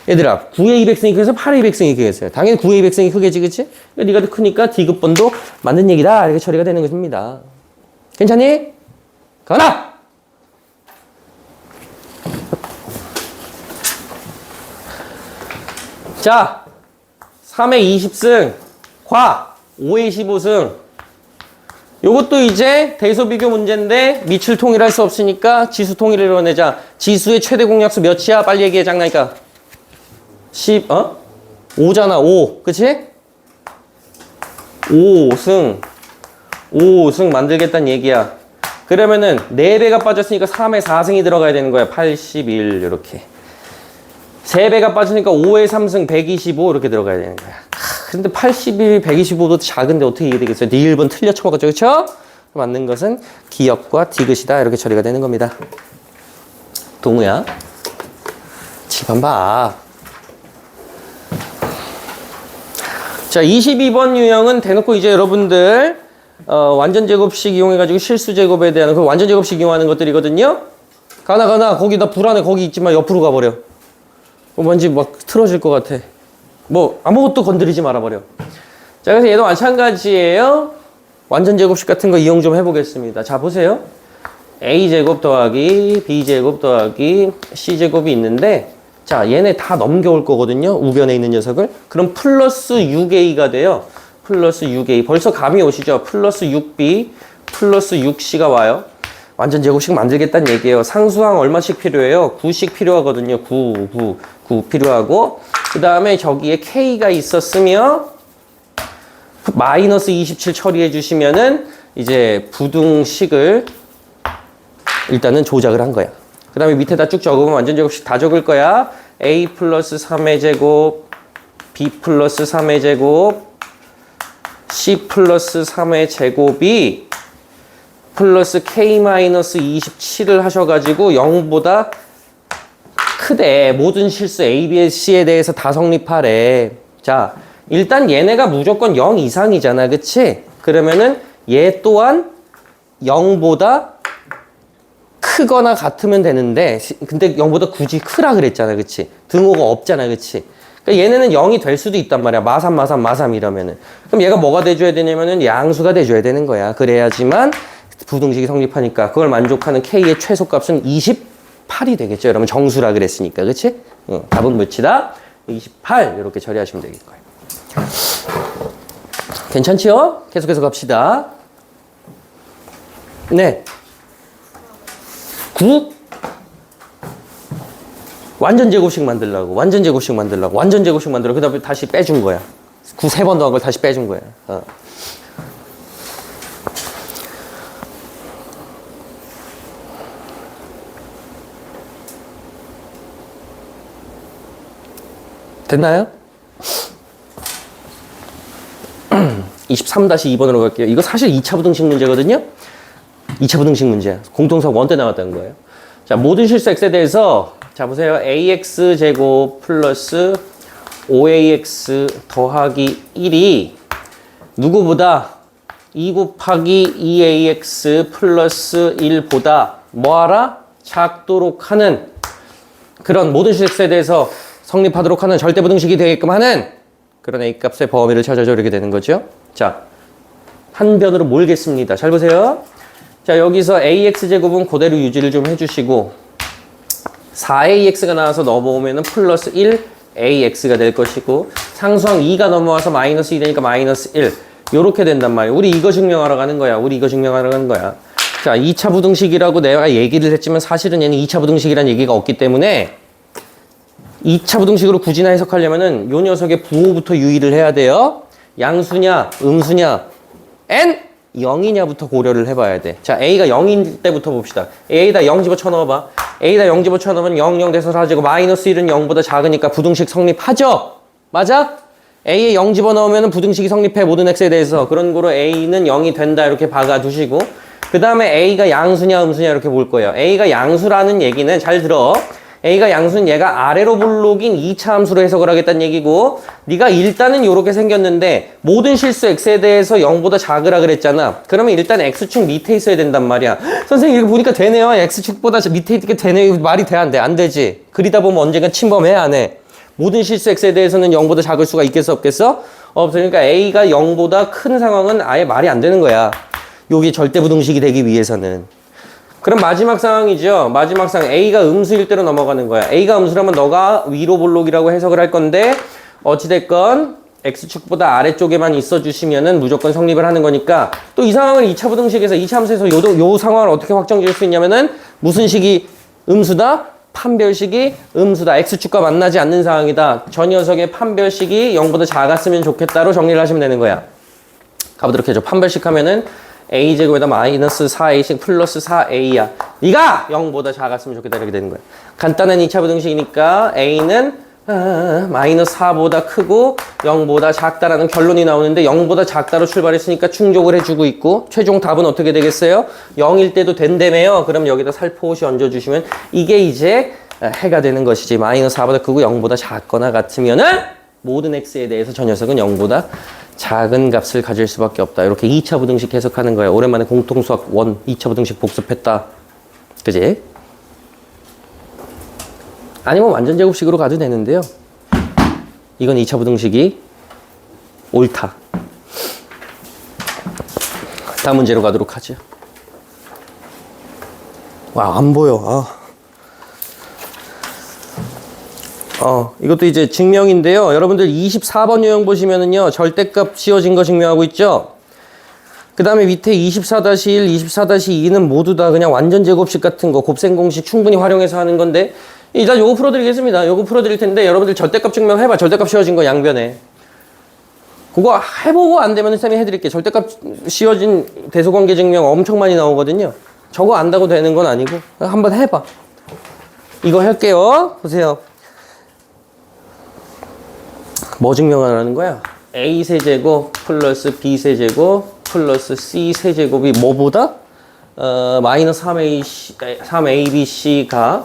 얘들아, 9에 200승이 크겠어? 8에 200승이 크겠어요? 당연히 9에 200승이 크겠지, 그치? 네가 더 크니까 디귿번도 맞는 얘기다. 이렇게 처리가 되는 것입니다. 괜찮니? 가라! 자, 3에 20승, 과 5에 15승. 요것도 이제 대소비교 문제인데 밑을 통일할 수 없으니까 지수 통일을 이뤄내자. 지수의 최대 공약수 몇이야? 빨리 얘기해, 장난이니까. 5잖아, 5. 그치? 5승 만들겠다는 얘기야. 그러면은 4배가 빠졌으니까 3에 4승이 들어가야 되는 거야. 81, 이렇게. 3배가 빠지니까 5에 3승, 125 이렇게 들어가야 되는 거야. 근데 81, 125도 작은데 어떻게 이게 되겠어요? 네 1번 틀려 쳐먹었죠, 그쵸? 맞는 것은 기역과 디귿이다. 이렇게 처리가 되는 겁니다. 동우야. 칠판 봐. 자, 22번 유형은 대놓고 이제 여러분들 완전 제곱식 이용해가지고 실수 제곱에 대한 그 완전 제곱식 이용하는 것들이거든요. 가나 거기다 불안해. 거기 있지만 옆으로 가버려. 뭔지 막 틀어질 것 같아. 뭐 아무것도 건드리지 말아버려. 자, 그래서 얘도 마찬가지예요. 완전 제곱식 같은 거 이용 좀 해보겠습니다. 자, 보세요. a제곱 더하기 b제곱 더하기 c제곱이 있는데, 자, 얘네 다 넘겨올 거거든요. 우변에 있는 녀석을. 그럼 플러스 6a가 돼요. 플러스 6a. 벌써 감이 오시죠? 플러스 6b, 플러스 6c가 와요. 완전 제곱식 만들겠다는 얘기예요. 상수항 얼마씩 필요해요? 9씩 필요하거든요. 9 필요하고, 그 다음에 저기에 k가 있었으며 마이너스 27 처리해 주시면은 이제 부등식을 일단은 조작을 한 거야. 그 다음에 밑에다 쭉 적으면 완전 제곱식 다 적을 거야. a 플러스 3의 제곱, b 플러스 3의 제곱, c 플러스 3의 제곱이 플러스 k 마이너스 27을 하셔가지고 0보다 크대. 모든 실수 a, b, c에 대해서 다 성립하래. 자, 일단 얘네가 무조건 0 이상이잖아. 그치? 그러면은 얘 또한 0보다 크거나 같으면 되는데, 근데 0보다 굳이 크라 그랬잖아. 그치? 등호가 없잖아. 그치? 그러니까 얘네는 0이 될 수도 있단 말이야. 마삼 이러면은. 그럼 얘가 뭐가 돼줘야 되냐면은 양수가 돼줘야 되는 거야. 그래야지만 부등식이 성립하니까 그걸 만족하는 k의 최소값은 28이 되겠죠. 여러분 정수라 그랬으니까. 그치? 답은 몇이다? 28 이렇게 처리하시면 되겠 거예요. 괜찮지요? 계속해서 갑시다. 네. 9. 완전 제곱식 만들려고. 그 다음에 다시 빼준 거야. 9 3번 더한 걸 다시 빼준 거야. 됐나요? 23-2번으로 갈게요. 이거 사실 2차 부등식 문제거든요. 2차 부등식 문제야. 공통사 원 때 나왔다는 거예요. 자, 모든 실수 x에 대해서 자 보세요. ax 제곱 플러스 5ax 더하기 1이 누구보다 2 곱하기 2ax 플러스 1보다 뭐하라? 작도록 하는 그런 모든 실수 x에 대해서 성립하도록 하는 절대부등식이 되게끔 하는 그런 a값의 범위를 찾아줘. 이렇게 되는 거죠. 자, 한 변으로 몰겠습니다. 잘 보세요. 자, 여기서 ax제곱은 그대로 유지를 좀 해주시고 4ax가 나와서 넘어오면 플러스 1ax가 될 것이고 상수항 2가 넘어와서 마이너스 2 되니까 마이너스 1 요렇게 된단 말이에요. 우리 이거 증명하러 가는 거야. 자, 2차 부등식이라고 내가 얘기를 했지만 사실은 얘는 2차 부등식이라는 얘기가 없기 때문에 2차 부등식으로 굳이나 해석하려면은 요 녀석의 부호부터 유의를 해야 돼요. 양수냐, 음수냐, n 0이냐부터 고려를 해봐야 돼. 자, a가 0일 때부터 봅시다. a에다 0 집어쳐 넣어봐. a에다 0 집어쳐 넣으면 0, 0 돼서 사라지고 마이너스 1은 0보다 작으니까 부등식 성립하죠? 맞아? a에 0 집어넣으면 부등식이 성립해. 모든 x에 대해서. 그런 거로 a는 0이 된다. 이렇게 박아두시고 그 다음에 a가 양수냐 음수냐 이렇게 볼 거예요. a가 양수라는 얘기는 잘 들어. a가 양수는 얘가 아래로 볼록인 2차 함수로 해석을 하겠다는 얘기고 네가 일단은 이렇게 생겼는데 모든 실수 x에 대해서 0보다 작으라 그랬잖아. 그러면 일단 x축 밑에 있어야 된단 말이야. 선생님 이거 보니까 되네요. x축보다 밑에 있게 되네. 말이 돼 안 돼? 안 되지. 그리다 보면 언젠간 침범해 안 해? 모든 실수 x에 대해서는 0보다 작을 수가 있겠어 없겠어? 없으니까 a가 0보다 큰 상황은 아예 말이 안 되는 거야. 여기 절대부등식이 되기 위해서는. 그럼 마지막 상황이죠. 마지막 상황 a가 음수일 대로 넘어가는 거야. a가 음수라면 너가 위로 볼록이라고 해석을 할 건데 어찌됐건 x축보다 아래쪽에만 있어주시면은 무조건 성립을 하는 거니까 또 이 상황을 2차 부등식에서 2차 함수에서 요 상황을 어떻게 확정 지을 수 있냐면은 무슨 식이 음수다? 판별식이 음수다. x축과 만나지 않는 상황이다. 저 녀석의 판별식이 0보다 작았으면 좋겠다로 정리를 하시면 되는 거야. 가보도록 해줘. 판별식 하면은 a제곱에다 마이너스 4a씩 플러스 4a야. 네가 0보다 작았으면 좋겠다 이렇게 되는 거야. 간단한 2차 부등식이니까 a는 마이너스 4보다 크고 0보다 작다라는 결론이 나오는데 0보다 작다로 출발했으니까 충족을 해주고 있고 최종 답은 어떻게 되겠어요? 0일 때도 된다며요. 그럼 여기다 살포시 얹어주시면 이게 이제 해가 되는 것이지. 마이너스 4보다 크고 0보다 작거나 같으면은 모든 x에 대해서 저 녀석은 0보다 작은 값을 가질 수밖에 없다. 이렇게 2차 부등식 해석하는 거예요. 오랜만에 공통수학 1, 2차 부등식 복습했다. 그지? 아니면 완전 제곱식으로 가도 되는데요. 이건 2차 부등식이 옳다. 다음 문제로 가도록 하죠. 와, 안 보여. 이것도 이제 증명인데요. 여러분들 24번 유형 보시면은요, 절대값 씌워진 거 증명하고 있죠? 그 다음에 밑에 24-1, 24-2는 모두 다 그냥 완전 제곱식 같은 거, 곱셈 공식 충분히 활용해서 하는 건데, 일단 요거 풀어드리겠습니다. 요거 풀어드릴 텐데, 여러분들 절대값 증명해봐. 절대값 씌워진 거 양변에. 그거 해보고 안 되면 쌤이 해드릴게요. 절대값 씌워진 대소관계 증명 엄청 많이 나오거든요. 저거 안다고 되는 건 아니고, 한번 해봐. 이거 할게요. 보세요. 뭐 증명하라는 거야? A 세제곱 플러스 B 세제곱 플러스 C 세제곱이 뭐보다? 마이너스 3ABC가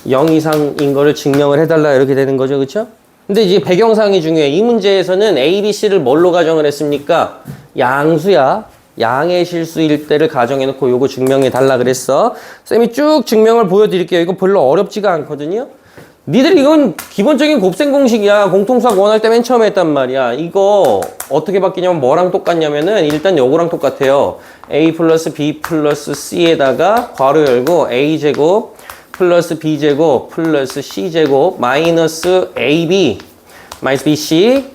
0 이상인 거를 증명을 해달라 이렇게 되는 거죠. 그쵸? 근데 이제 배경상이 중요해. 이 문제에서는 A, B, C를 뭘로 가정을 했습니까? 양수야. 양의 실수일 때를 가정해놓고 요거 증명해 달라 그랬어. 쌤이 쭉 증명을 보여드릴게요. 이거 별로 어렵지가 않거든요. 니들 이건 기본적인 곱셈 공식이야. 공통수학 원할 때 맨 처음에 했단 말이야. 이거 어떻게 바뀌냐면 뭐랑 똑같냐면은 일단 요거랑 똑같아요. A 플러스 B 플러스 C에다가 괄호 열고 A제곱 플러스 B제곱 플러스 C제곱 마이너스 AB 마이너스 BC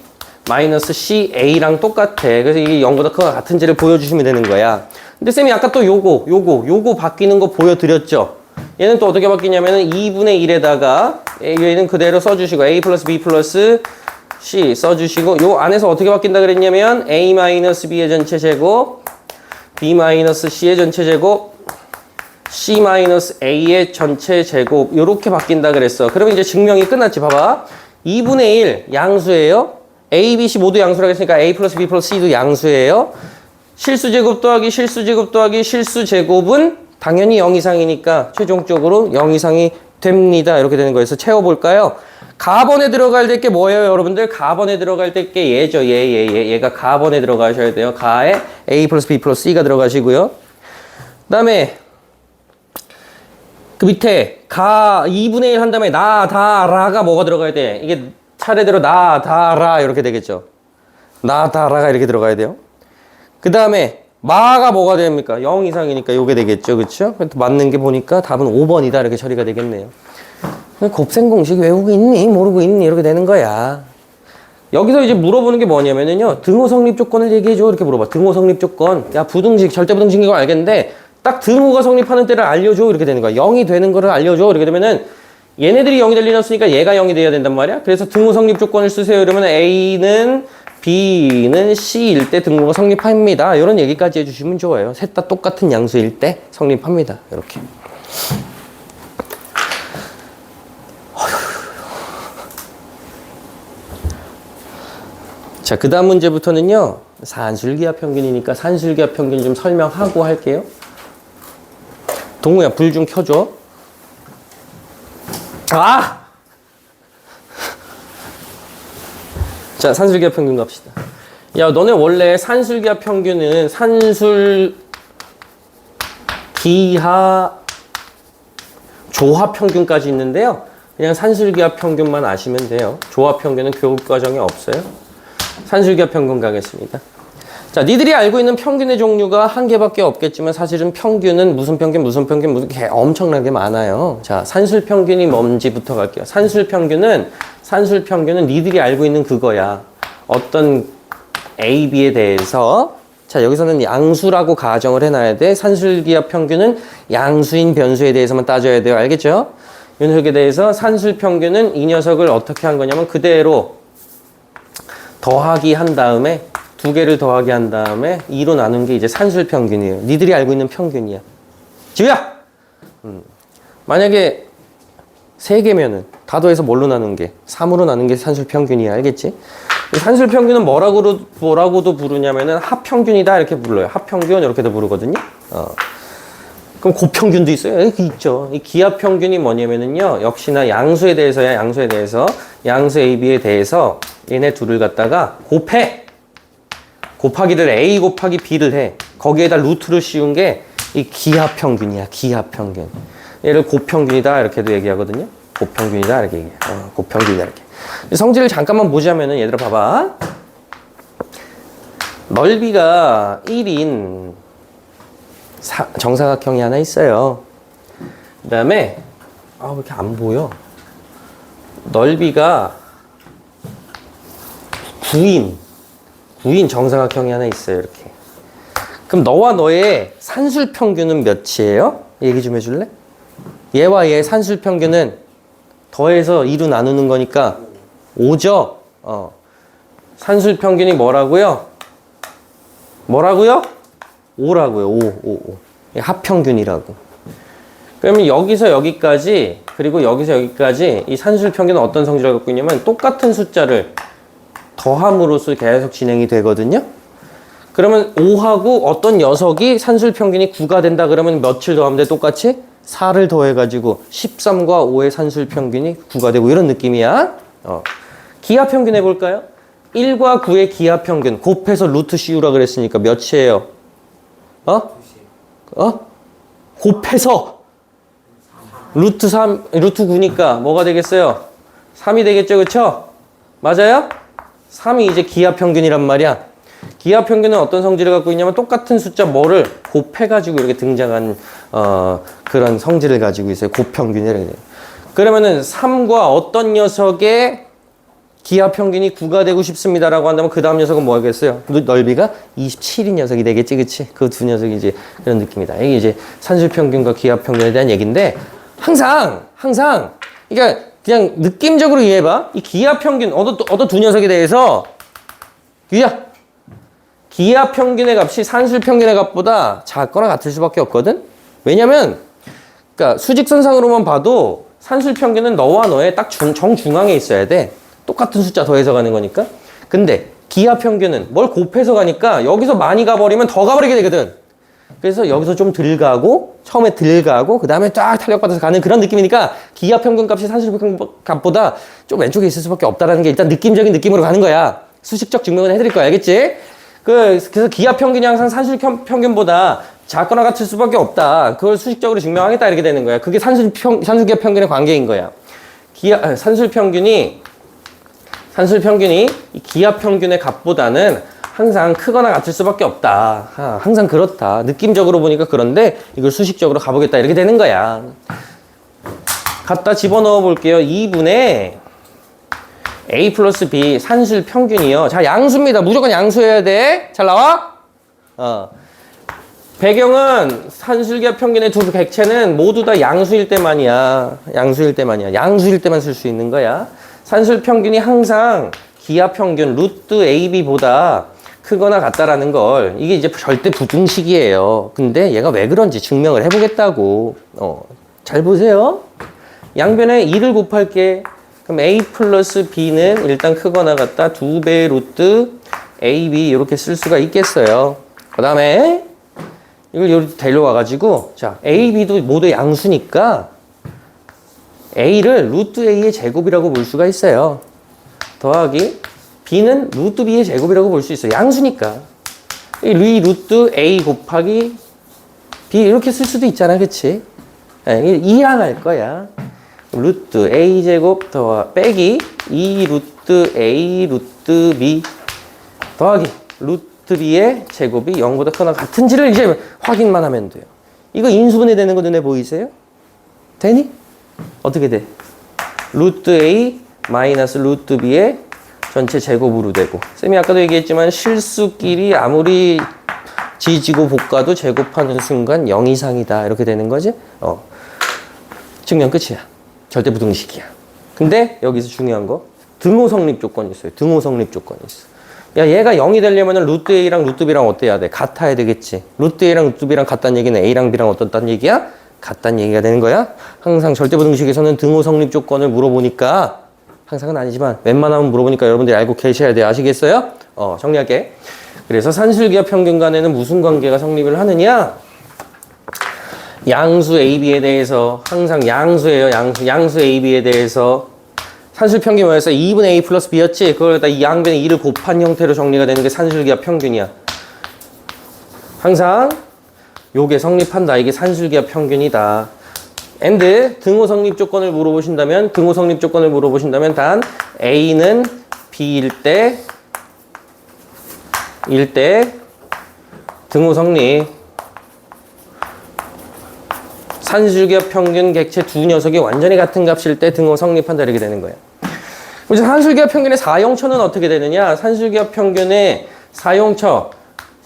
마이너스 CA랑 똑같아. 그래서 이게 0보다 크거나 같은지를 보여주시면 되는 거야. 근데 쌤이 아까 또 요거 바뀌는 거 보여드렸죠? 얘는 또 어떻게 바뀌냐면은 2분의 1에다가 얘는 그대로 써주시고 A 플러스 B 플러스 C 써주시고 요 안에서 어떻게 바뀐다 그랬냐면 A 마이너스 B의 전체 제곱 B 마이너스 C의 전체 제곱 C 마이너스 A의 전체 제곱 요렇게 바뀐다 그랬어. 그러면 이제 증명이 끝났지. 봐봐. 2분의 1 양수예요. A, B, C 모두 양수라고 했으니까 A 플러스 B 플러스 C도 양수예요. 실수 제곱 더하기 실수 제곱 더하기 실수 제곱은 당연히 0 이상이니까 최종적으로 0 이상이 됩니다. 이렇게 되는 거에서 채워볼까요? 가번에 들어갈 때 게 뭐예요, 여러분들? 가번에 들어갈 때 게 얘죠. 얘가 가번에 들어가셔야 돼요. 가에 A 플러스 B 플러스 C가 들어가시고요. 그 다음에 그 밑에 가 2분의 1 한 다음에 나, 다, 라가 뭐가 들어가야 돼? 이게 차례대로 나, 다, 라 이렇게 되겠죠. 나, 다, 라가 이렇게 들어가야 돼요. 그 다음에 마가 뭐가 됩니까? 0 이상이니까 요게 되겠죠. 그쵸? 맞는 게 보니까 답은 5번이다. 이렇게 처리가 되겠네요. 곱셈 공식 외우고 있니? 모르고 있니? 이렇게 되는 거야. 여기서 이제 물어보는 게 뭐냐면요. 등호 성립 조건을 얘기해줘. 이렇게 물어봐. 등호 성립 조건. 야, 부등식, 절대 부등식인 거 알겠는데 딱 등호가 성립하는 때를 알려줘. 이렇게 되는 거야. 0이 되는 거를 알려줘. 이렇게 되면은 얘네들이 0이 될 리 없으니까 얘가 0이 돼야 된단 말이야. 그래서 등호 성립 조건을 쓰세요. 이러면 A는 B는 C일 때 등호가 성립합니다. 이런 얘기까지 해주시면 좋아요. 셋 다 똑같은 양수일 때 성립합니다. 이렇게. 자, 그 다음 문제부터는요. 산술기압 평균이니까 산술기압 평균 좀 설명하고 할게요. 동우야, 불 좀 켜줘. 자, 산술기압 평균 갑시다. 야, 너네 원래 산술기압 평균은 산술 기하 조합 평균까지 있는데요. 그냥 산술기압 평균만 아시면 돼요. 조합 평균은 교육 과정에 없어요. 산술기압 평균 가겠습니다. 자, 니들이 알고 있는 평균의 종류가 한 개밖에 없겠지만 사실은 평균은 무슨 평균 엄청나게 많아요. 자, 산술 평균이 뭔지부터 갈게요. 산술 평균은 니들이 알고 있는 그거야. 어떤 A, B에 대해서 자, 여기서는 양수라고 가정을 해놔야 돼. 산술기압 평균은 양수인 변수에 대해서만 따져야 돼요. 알겠죠? 이 녀석에 대해서 산술 평균은 이 녀석을 어떻게 한 거냐면 그대로 더하기 한 다음에 두 개를 더하기 한 다음에 2로 나눈 게 이제 산술 평균이에요. 니들이 알고 있는 평균이야. 지우야! 만약에 3개면은 다 더해서 뭘로 나눈 게? 3으로 나눈 게 산술평균이야. 알겠지? 이 산술평균은 뭐라고도 부르냐면은 합평균이다 이렇게 불러요. 합평균 이렇게도 부르거든요. 그럼 고평균도 있어요? 있죠. 이 기하평균이 뭐냐면은요. 역시나 양수에 대해서야. 양수에 대해서 양수 AB에 대해서 얘네 둘을 갖다가 곱해. 곱하기를 A 곱하기 B를 해. 거기에다 루트를 씌운 게 이 기하평균이야. 기하평균. 얘를 고평균이다 이렇게도 얘기하거든요. 고평균이다 이렇게 얘기해. 고평균이다 이렇게. 성질을 잠깐만 보자면은 얘들아 봐봐. 넓이가 1인 정사각형이 하나 있어요. 그 다음에 왜 이렇게 안 보여? 넓이가 9인 정사각형이 하나 있어요. 이렇게. 그럼 너와 너의 산술평균은 몇이에요? 얘기 좀 해줄래? 얘와 얘의 산술평균은 더해서 2로 나누는 거니까 5죠? 산술평균이 뭐라고요? 5라고요. 5. 합평균이라고. 그러면 여기서 여기까지, 그리고 여기서 여기까지 이 산술평균은 어떤 성질을 갖고 있냐면 똑같은 숫자를 더함으로써 계속 진행이 되거든요. 그러면 5하고 어떤 녀석이 산술평균이 9가 된다 그러면 며칠 더하면 돼? 똑같이? 4를 더해가지고 13과 5의 산술평균이 9가 되고 이런 느낌이야. 기하평균 해볼까요? 1과 9의 기하평균 곱해서 루트 씌우라 그랬으니까 몇이에요? 곱해서 루트 3, 루트 9니까 뭐가 되겠어요? 3이 되겠죠, 그쵸? 맞아요? 3이 이제 기하평균이란 말이야. 기하평균은 어떤 성질을 갖고 있냐면 똑같은 숫자 뭐를 곱해가지고 이렇게 등장한 그런 성질을 가지고 있어요. 고평균이라고 해요. 그러면은 3과 어떤 녀석의 기하평균이 9가 되고 싶습니다라고 한다면 그 다음 녀석은 뭐겠어요? 넓이가 27인 녀석이 되겠지, 그치? 그 두 녀석이 이제 그런 느낌이다. 이게 이제 산술평균과 기하평균에 대한 얘기인데 항상 그러니까 그냥 느낌적으로 이해해봐. 이 기하평균 어떤 두 녀석에 대해서 기하평균의 값이 산술평균의 값보다 작거나 같을 수밖에 없거든? 왜냐면 그러니까 수직선상으로만 봐도 산술평균은 너와 너의 딱 정중앙에 있어야 돼. 똑같은 숫자 더해서 가는 거니까. 근데 기하평균은 뭘 곱해서 가니까 여기서 많이 가버리면 더 가버리게 되거든. 그래서 여기서 좀 덜 가고 처음에 덜 가고 그 다음에 쫙 탄력받아서 가는 그런 느낌이니까 기하평균 값이 산술평균 값보다 좀 왼쪽에 있을 수밖에 없다라는 게 일단 느낌적인 느낌으로 가는 거야. 수식적 증명은 해드릴 거야. 알겠지? 그래서 기하평균이 항상 산술평균보다 작거나 같을 수밖에 없다. 그걸 수식적으로 증명하겠다 이렇게 되는 거야. 그게 산술기하평균의 관계인 거야. 산술평균이 이 기하평균의 값보다는 항상 크거나 같을 수밖에 없다. 항상 그렇다. 느낌적으로 보니까 그런데 이걸 수식적으로 가보겠다 이렇게 되는 거야. 갖다 집어넣어 볼게요. 2분의 A 플러스 B 산술평균이요. 자, 양수입니다. 무조건 양수해야 돼. 잘 나와? 배경은 산술기하평균의 두 객체는 모두 다 양수일 때만이야. 양수일 때만 쓸 수 있는 거야. 산술평균이 항상 기하평균 루트 AB보다 크거나 같다라는 걸 이게 이제 절대 부등식이에요. 근데 얘가 왜 그런지 증명을 해보겠다고. 잘 보세요. 양변에 2를 곱할게. 그럼 A 플러스 B는 일단 크거나 같다. 2배 루트 AB 이렇게 쓸 수가 있겠어요. 그 다음에 이걸 여기 데려와가지고 자 A, B도 모두 양수니까 A를 루트 A의 제곱이라고 볼 수가 있어요. 더하기 B는 루트 B의 제곱이라고 볼 수 있어요. 양수니까. 이 루트 A 곱하기 B 이렇게 쓸 수도 있잖아. 그치? 2랑 할 거야. 루트 A 제곱 빼기 2 루트 A 루트 B 더하기 루트 B의 제곱이 0보다 크거나 같은지를 이제 확인만 하면 돼요. 이거 인수분해 되는 거 눈에 보이세요? 되니? 어떻게 돼? 루트 A 마이너스 루트 B의 전체 제곱으로 되고 쌤이 아까도 얘기했지만 실수끼리 아무리 지지고 볶아도 제곱하는 순간 0 이상이다 이렇게 되는 거지? 증명 끝이야. 절대 부등식이야. 근데 여기서 중요한 거 등호 성립 조건이 있어요. 등호 성립 조건이 있어. 야, 얘가 0이 되려면 루트 A랑 루트 B랑 어때야 돼? 같아야 되겠지. 루트 A랑 루트 B랑 같다는 얘기는 A랑 B랑 어떻다는 얘기야? 같다는 얘기가 되는 거야. 항상 절대부등식에서는 등호 성립 조건을 물어보니까, 항상은 아니지만 웬만하면 물어보니까 여러분들이 알고 계셔야 돼요. 아시겠어요? 정리할게. 그래서 산술기와 평균 간에는 무슨 관계가 성립을 하느냐? 양수 AB에 대해서, 항상 양수예요. 양수 AB에 대해서 산술평균이 뭐였어? 2분의 A 플러스 B였지? 그걸 갖다 이 양변에 2를 곱한 형태로 정리가 되는 게 산술기와 평균이야. 항상 요게 성립한다. 이게 산술기와 평균이다. and 등호 성립 조건을 물어보신다면 단 A는 B일 때 등호 성립. 산술기와 평균 객체 두 녀석이 완전히 같은 값일 때 등호 성립한다. 이렇게 되는 거예요. 그래서 산술기와 평균의 사용처는 어떻게 되느냐? 산술기와 평균의 사용처.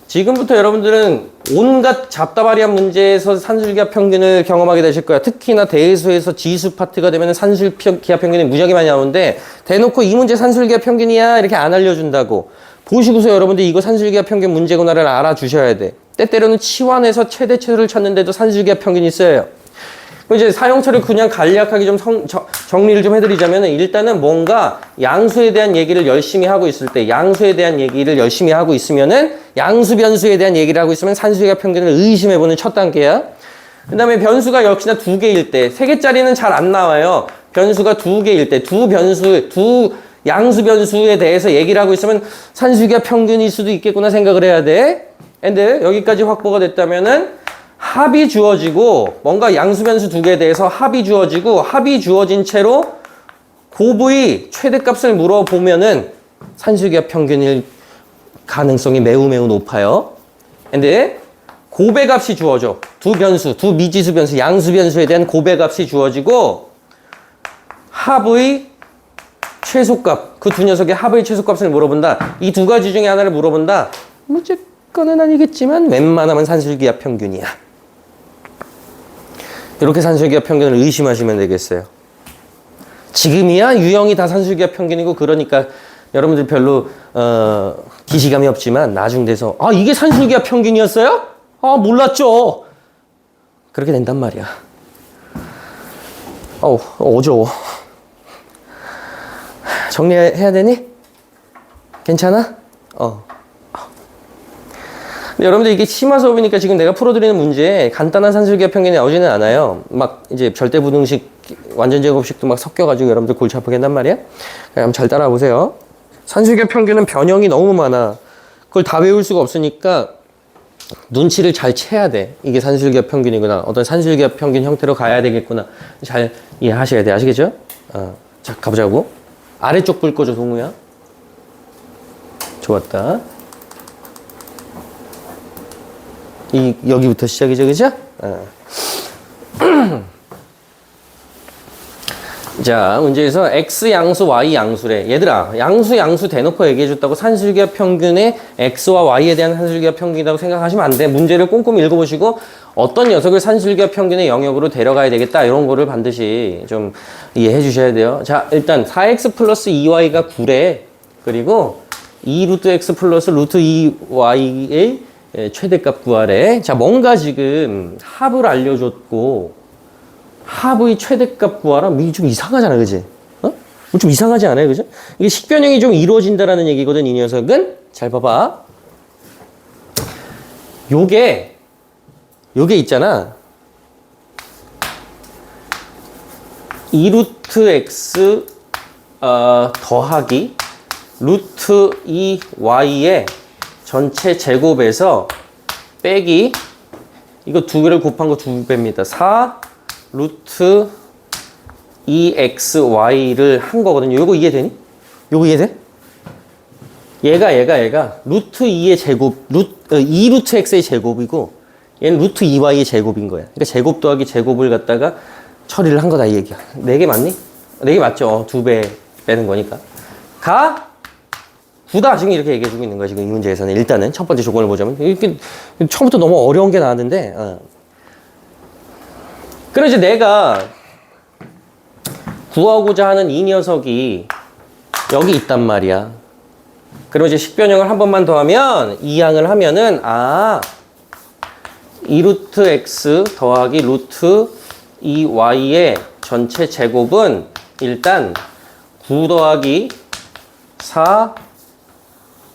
지금부터 여러분들은 온갖 잡다바리한 문제에서 산술기와 평균을 경험하게 되실 거야. 특히나 대수에서 지수 파트가 되면 산술기와 평균이 무지하게 많이 나오는데 대놓고 이 문제 산술기와 평균이야 이렇게 안 알려준다고. 보시고서 여러분들 이거 산술기와 평균 문제구나를 알아주셔야 돼. 때때로는 치환해서 최대치를 찾는데도 산술기와 평균이 있어요. 이제 사용처를 그냥 간략하게 좀 정리를 좀 해드리자면 일단은 뭔가 양수에 대한 얘기를 열심히 하고 있을 때 양수 변수에 대한 얘기를 하고 있으면 산술기와 평균을 의심해보는 첫 단계야. 그 다음에 변수가 역시나 두 개일 때, 세 개짜리는 잘 안 나와요. 변수가 두 개일 때, 두 양수 변수에 대해서 얘기를 하고 있으면 산술기와 평균일 수도 있겠구나 생각을 해야 돼. 근데 여기까지 확보가 됐다면은 합이 주어지고 뭔가 양수변수 두 개에 대해서 합이 주어진 채로 곱의 최대값을 물어보면은 산술기와 평균일 가능성이 매우 높아요. 근데 곱의 값이 주어져. 두 미지수 변수, 양수 변수에 대한 곱의 값이 주어지고 합의 최소값, 그 두 녀석의 합의 최소값을 물어본다. 이 두 가지 중에 하나를 물어본다. 무조건은 아니겠지만 웬만하면 산술기와 평균이야. 이렇게 산술기와 평균을 의심하시면 되겠어요. 지금이야 유형이 다 산술기와 평균이고 그러니까 여러분들 별로 기시감이 없지만 나중 돼서 이게 산술기와 평균이었어요? 몰랐죠. 그렇게 된단 말이야. 어려워. 정리해야 되니? 괜찮아? 근데 여러분들 이게 심화 수업이니까 지금 내가 풀어드리는 문제에 간단한 산술기와 평균이 나오지는 않아요. 막 이제 절대부등식, 완전제곱식도 막 섞여가지고 여러분들 골치 아프게 한단 말이야. 한번 잘 따라와 보세요. 산술기와 평균은 변형이 너무 많아. 그걸 다 외울 수가 없으니까 눈치를 잘 채야 돼. 이게 산술기와 평균이구나. 어떤 산술기와 평균 형태로 가야 되겠구나. 잘 이해하셔야 돼. 아시겠죠? 자, 가보자고. 아래쪽 불 꺼줘, 동우야. 좋았다. 여기부터 시작이죠, 그죠? 자, 문제에서 X 양수, Y 양수래. 얘들아, 양수 대놓고 얘기해줬다고 산술기와 평균의 X와 Y에 대한 산술기와 평균이라고 생각하시면 안 돼. 문제를 꼼꼼히 읽어보시고 어떤 녀석을 산술기와 평균의 영역으로 데려가야 되겠다. 이런 거를 반드시 좀 이해해 주셔야 돼요. 자, 일단 4X 플러스 2Y가 9래. 그리고 2루트 플러스 루트 2Y의 최대값 구하래. 자, 뭔가 지금 합을 알려줬고 합의 최대값 구하라. 이게 좀 이상하잖아, 그지? 좀 이상하지 않아요, 그죠? 이게 식변형이 좀 이루어진다라는 얘기거든. 이 녀석은 잘 봐봐. 요게 있잖아. 2루트 X 더하기 루트 2Y의 전체 제곱에서 빼기 이거 두 개를 곱한 거 두 배입니다. 4 루트 2xy를 한 거거든요. 요거 이해되니? 요거 이해돼? 얘가 루트 2의 제곱, 2루트 x의 제곱이고 얘는 루트 2y의 제곱인 거야. 그러니까 제곱 더하기 제곱을 갖다가 처리를 한 거다 이 얘기야. 4개 맞니? 4개 맞죠? 2배 빼는 거니까. 9다 지금 이렇게 얘기해주고 있는 거야. 지금 이 문제에서는 일단은 첫 번째 조건을 보자면 이렇게 처음부터 너무 어려운 게 나왔는데 그럼 이제 내가 구하고자 하는 이 녀석이 여기 있단 말이야. 그럼 이제 식변형을 한 번만 더 하면 이 양을 하면은 이 2루트 x 더하기 루트 2y의 전체 제곱은 일단 9 더하기 4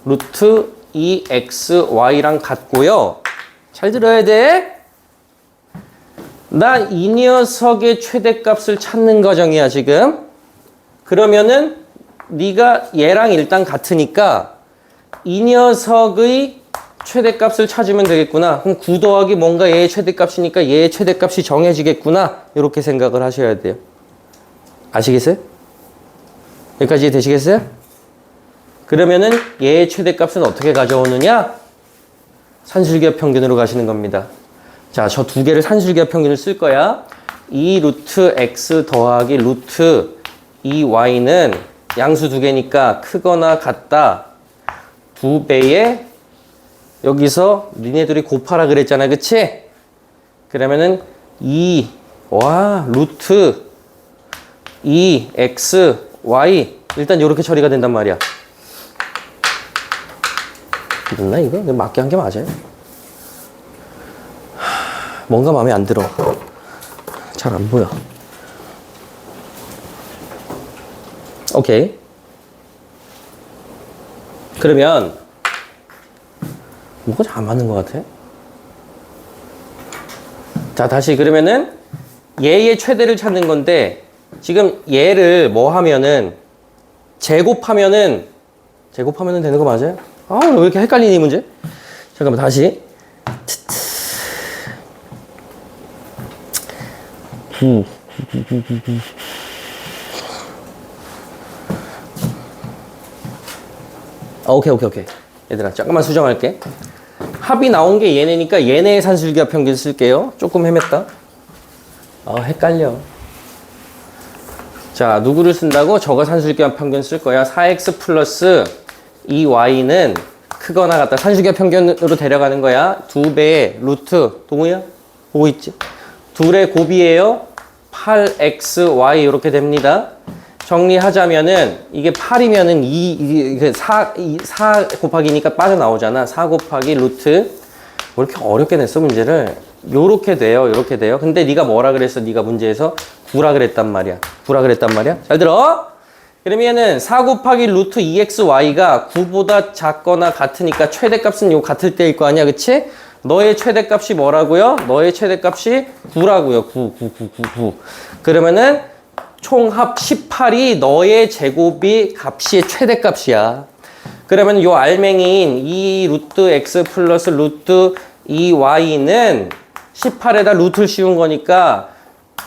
루트 2xy랑 같고요. 잘 들어야 돼. 나 이 녀석의 최대값을 찾는 과정이야 지금. 그러면은 네가 얘랑 일단 같으니까 이 녀석의 최대값을 찾으면 되겠구나. 그럼 9 더하기 뭔가 얘의 최대값이니까 얘의 최대값이 정해지겠구나. 이렇게 생각을 하셔야 돼요. 아시겠어요? 여기까지 되시겠어요? 그러면은 얘의 최대값은 어떻게 가져오느냐? 산술기하 평균으로 가시는 겁니다. 자, 저 두 개를 산술기하 평균을 쓸 거야. 2 루트 x 더하기 루트 2y는 양수 두 개니까 크거나 같다. 2배의 여기서 니네들이 곱하라 그랬잖아. 그치? 그러면은 2와 루트 2xy 일단 이렇게 처리가 된단 말이야. 맞나 이거? 맞게 한 게 맞아요? 뭔가 마음에 안 들어. 잘 안 보여. 오케이. 그러면 뭐가 잘 안 맞는 것 같아? 자, 다시 그러면은 얘의 최대를 찾는 건데 지금 얘를 뭐 하면은 제곱하면은 되는 거 맞아요? 아, 왜 이렇게 헷갈리니 이 문제? 잠깐만 다시. 오케이. 얘들아, 잠깐만 수정할게. 합이 나온 게 얘네니까 얘네의 산술기하 평균 쓸게요. 조금 헤맸다. 헷갈려. 자, 누구를 쓴다고? 저거 산술기하 평균 쓸 거야. 4x 플러스 2y는 크거나 같다. 산술기하 평균으로 데려가는 거야. 2배의 루트. 동우야? 보고 있지? 둘의 곱이에요. 8xy 이렇게 됩니다. 정리하자면은 이게 8이면은 4 곱하기니까 빠져나오잖아. 4 곱하기 루트. 뭐 이렇게 어렵게 냈어 문제를. 요렇게 돼요. 근데 네가 뭐라 그랬어? 네가 문제에서 9라 그랬단 말이야. 잘 들어? 그러면은 4 곱하기 루트 2xy가 9보다 작거나 같으니까 최대값은 요 같을 때일 거 아니야. 그치? 너의 최대값이 뭐라고요? 너의 최대값이 9라고요. 9. 그러면은 총합 18이 너의 제곱이 값이 최대값이야. 그러면 요 알맹이인 2 루트 x 플러스 루트 2y는 18에다 루트를 씌운 거니까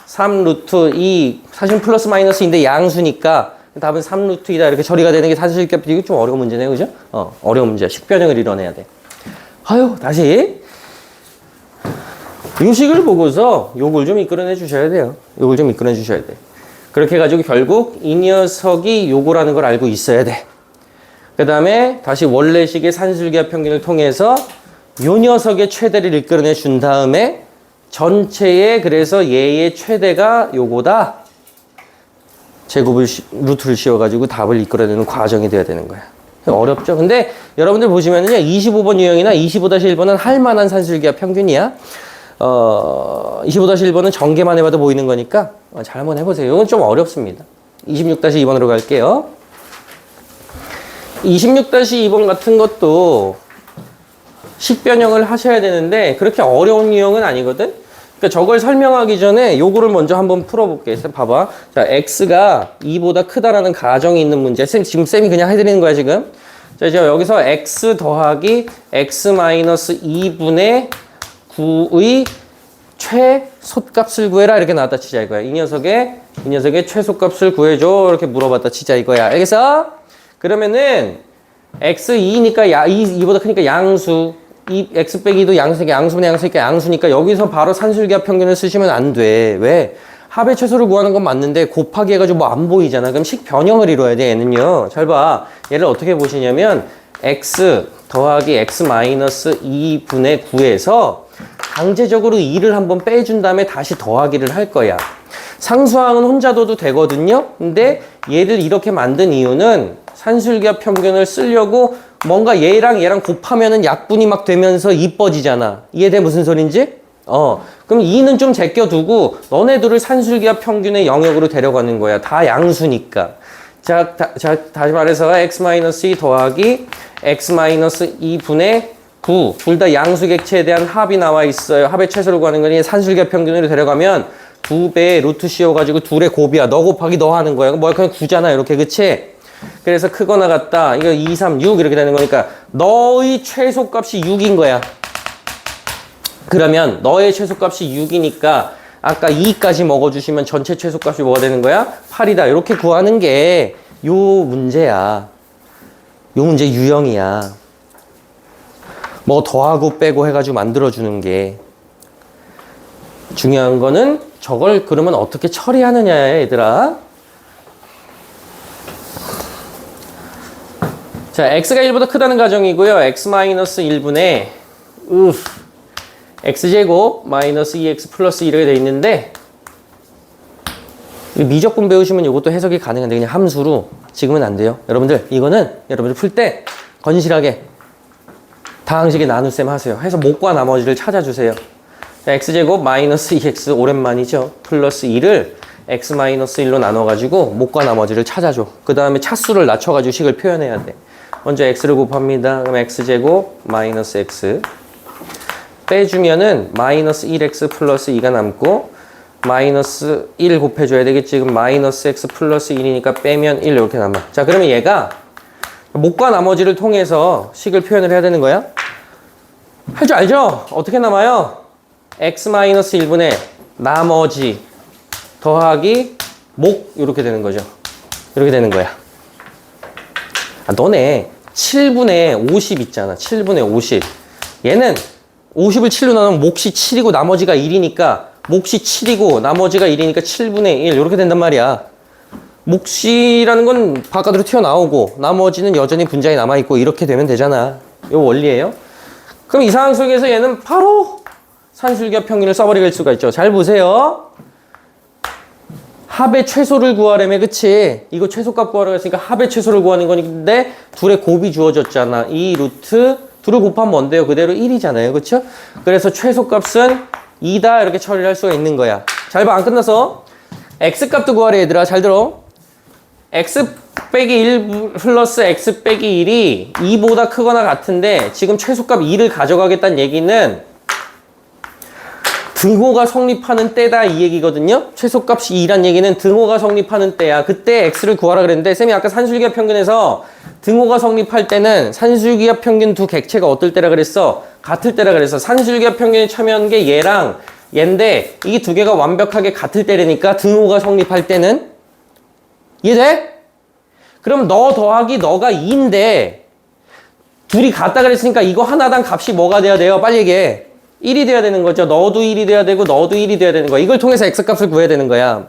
3 루트 2 사실 플러스 마이너스인데 양수니까 답은 3 루트이다. 이렇게 처리가 되는 게 사실기하 이거 좀 어려운 문제네. 그죠? 어려운 문제야. 식변형을 이뤄내야 돼. 아유, 다시. 이 식을 보고서 요걸 좀 이끌어내 주셔야 돼요. 그렇게 해가지고 결국 이 녀석이 요거라는 걸 알고 있어야 돼. 그 다음에 다시 원래식의 산술기하 평균을 통해서 요 녀석의 최대를 이끌어내 준 다음에 전체에 그래서 얘의 최대가 요거다. 제곱을 루트를 씌워가지고 답을 이끌어내는 과정이 돼야 되는 거야. 어렵죠? 근데 여러분들 보시면은요, 25번 유형이나 25-1번은 할 만한 산술기하 평균이야. 25-1번은 전개만 해봐도 보이는 거니까 잘 한번 해보세요. 이건 좀 어렵습니다. 26-2번으로 갈게요. 26-2번 같은 것도 식변형을 하셔야 되는데 그렇게 어려운 유형은 아니거든? 그러니까 저걸 설명하기 전에 요거를 먼저 한번 풀어볼게요. 봐봐. 자, x가 2보다 크다라는 가정이 있는 문제. 지금 쌤이 그냥 해드리는 거야, 지금. 자, 이제 여기서 x 더하기 x 마이너스 2분의 9의 최소값을 구해라. 이렇게 나왔다 치자 이거야. 이 녀석의 최소값을 구해줘. 이렇게 물어봤다 치자 이거야. 알겠어? 그러면은 x 2니까 2보다 크니까 양수. x 빼기도 양수니까 양수니까 여기서 바로 산술기하 평균을 쓰시면 안 돼. 왜? 합의 최소를 구하는 건 맞는데 곱하기 해가지고 뭐 안 보이잖아. 그럼 식변형을 이뤄야 돼. 얘는요. 잘 봐. 얘를 어떻게 보시냐면 x 더하기 x 마이너스 2분의 9에서 강제적으로 2를 한번 빼준 다음에 다시 더하기를 할 거야. 상수항은 혼자 둬도 되거든요. 근데 얘를 이렇게 만든 이유는 산술기하 평균을 쓰려고 뭔가 얘랑 곱하면은 약분이 막 되면서 이뻐지잖아. 이해돼? 무슨 소린지? 그럼 2는 좀 제껴두고 너네들을 산술기압 평균의 영역으로 데려가는 거야. 다 양수니까. 자, 다시 말해서 x-2 더하기 x-2분의 9. 둘 다 양수 객체에 대한 합이 나와 있어요. 합의 최소를 구하는 거니 산술기압 평균으로 데려가면 2배의 루트 씌워가지고 둘의 곱이야. 너 곱하기 너 하는 거야. 뭐야, 그냥 9잖아. 이렇게, 그치? 그래서 크거나 같다. 이거 2, 3, 6 이렇게 되는 거니까 너의 최소값이 6인 거야. 그러면 너의 최소값이 6이니까 아까 2까지 먹어주시면 전체 최소값이 뭐가 되는 거야? 8이다. 이렇게 구하는 게 요 문제야. 요 문제 유형이야. 뭐 더하고 빼고 해가지고 만들어주는 게. 중요한 거는 저걸 그러면 어떻게 처리하느냐야, 얘들아. 자, x가 1보다 크다는 가정이고요. x-1분의 x제곱 마이너스 2x 플러스 1이 되어 있는데 미적분 배우시면 이것도 해석이 가능한데 그냥 함수로 지금은 안 돼요. 여러분들 이거는 여러분들 풀 때 건실하게 다항식의 나눗셈 하세요. 해서 목과 나머지를 찾아주세요. 자, x제곱 마이너스 2x 오랜만이죠. 플러스 2를 x 마이너스 1로 나눠가지고 목과 나머지를 찾아줘. 그 다음에 차수를 낮춰가지고 식을 표현해야 돼. 먼저 x를 곱합니다. 그럼 x제곱 마이너스 x 빼주면은 마이너스 1x 플러스 2가 남고 마이너스 1 곱해줘야 되겠지. 지금 마이너스 x 플러스 1이니까 빼면 1 이렇게 남아. 자, 그러면 얘가 목과 나머지를 통해서 식을 표현을 해야 되는 거야. 할 줄 알죠? 어떻게 남아요? x 마이너스 1분의 나머지 더하기 목 이렇게 되는 거죠. 이렇게 되는 거야. 아, 너네 7분의 50 있잖아. 7분의 50. 얘는 50을 7로 나누면 몫이 7이고 나머지가 1이니까 몫이 7이고 나머지가 1이니까 7분의 1 이렇게 된단 말이야. 몫이라는 건 바깥으로 튀어나오고 나머지는 여전히 분자에 남아있고 이렇게 되면 되잖아. 이 원리예요. 그럼 이 상황 속에서 얘는 바로 산술기압 평균을 써버릴 수가 있죠. 잘 보세요. 합의 최소를 구하려면, 그치? 이거 최소값 구하라고 했으니까 합의 최소를 구하는 건데 둘의 곱이 주어졌잖아. 이 루트 둘을 곱하면 뭔데요? 그대로 1이잖아요. 그쵸? 그래서 최소값은 2다 이렇게 처리를 할 수가 있는 거야. 잘 봐. 안 끝났어. x값도 구하래, 얘들아. 잘 들어. x 빼기 1 플러스 x 빼기 1이 2보다 크거나 같은데 지금 최소값 2를 가져가겠다는 얘기는 등호가 성립하는 때다 이 얘기거든요. 최소값이 2란 얘기는 등호가 성립하는 때야. 그때 x를 구하라 그랬는데 쌤이 아까 산술기압 평균에서 등호가 성립할 때는 산술기압 평균 두 객체가 어떨 때라 그랬어? 같을 때라 그랬어. 산술기압 평균에 참여한 게 얘랑 얘인데 이 두 개가 완벽하게 같을 때라니까 등호가 성립할 때는 이해돼? 그럼 너 더하기 너가 2인데 둘이 같다 그랬으니까 이거 하나당 값이 뭐가 돼야 돼요? 빨리 얘기해. 1이 돼야 되는 거죠. 너도 1이 돼야 되고 너도 1이 돼야 되는 거야. 이걸 통해서 x값을 구해야 되는 거야.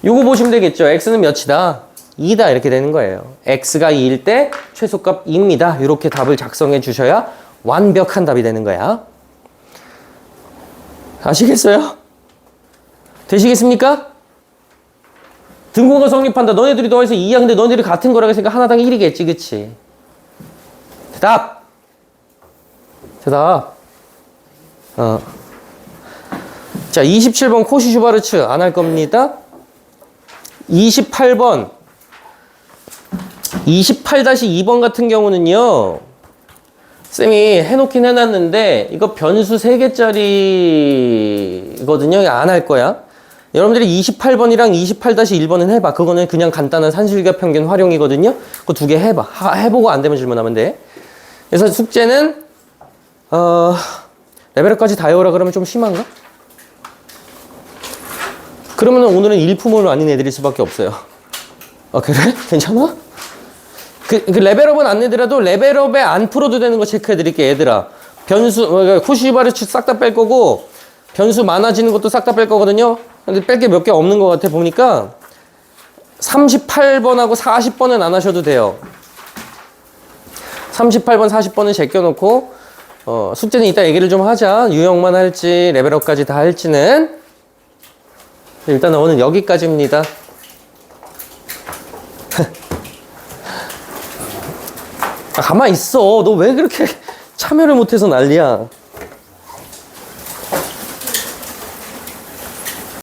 요거 보시면 되겠죠. x는 몇이다? 2다 이렇게 되는 거예요. x가 2일 때 최소값 2입니다. 이렇게 답을 작성해 주셔야 완벽한 답이 되는 거야. 아시겠어요? 되시겠습니까? 등호가 성립한다. 너네들이 더해서 2야. 근데 너네들이 같은 거라고 했으니까 하나당 1이겠지. 그치? 대답! 대답! 자, 27번 코시-슈바르츠 안 할 겁니다. 28번 28-2번 같은 경우는요. 쌤이 해놓긴 해놨는데 이거 변수 3개짜리거든요. 안 할 거야. 여러분들이 28번이랑 28-1번은 해봐. 그거는 그냥 간단한 산술기압 평균 활용이거든요. 그거 두 개 해봐. 해보고 안 되면 질문하면 돼. 그래서 숙제는 레벨업까지 다 외우라 그러면 좀 심한가? 그러면 오늘은 일품을 아닌 애들일 수밖에 없어요. 아, 그래? 괜찮아? 그 레벨업은 안 내더라도 레벨업에 안 풀어도 되는 거 체크해 드릴게, 얘들아. 변수, 코시-슈바르츠 싹 다 뺄 거고, 변수 많아지는 것도 싹 다 뺄 거거든요. 근데 뺄 게 몇 개 없는 것 같아, 보니까. 38번하고 40번은 안 하셔도 돼요. 38번, 40번은 제껴놓고, 숙제는 이따 얘기를 좀 하자. 유형만 할지, 레벨업까지 다 할지는. 일단은 오늘 여기까지입니다. 가만히 있어. 너 왜 그렇게 참여를 못해서 난리야.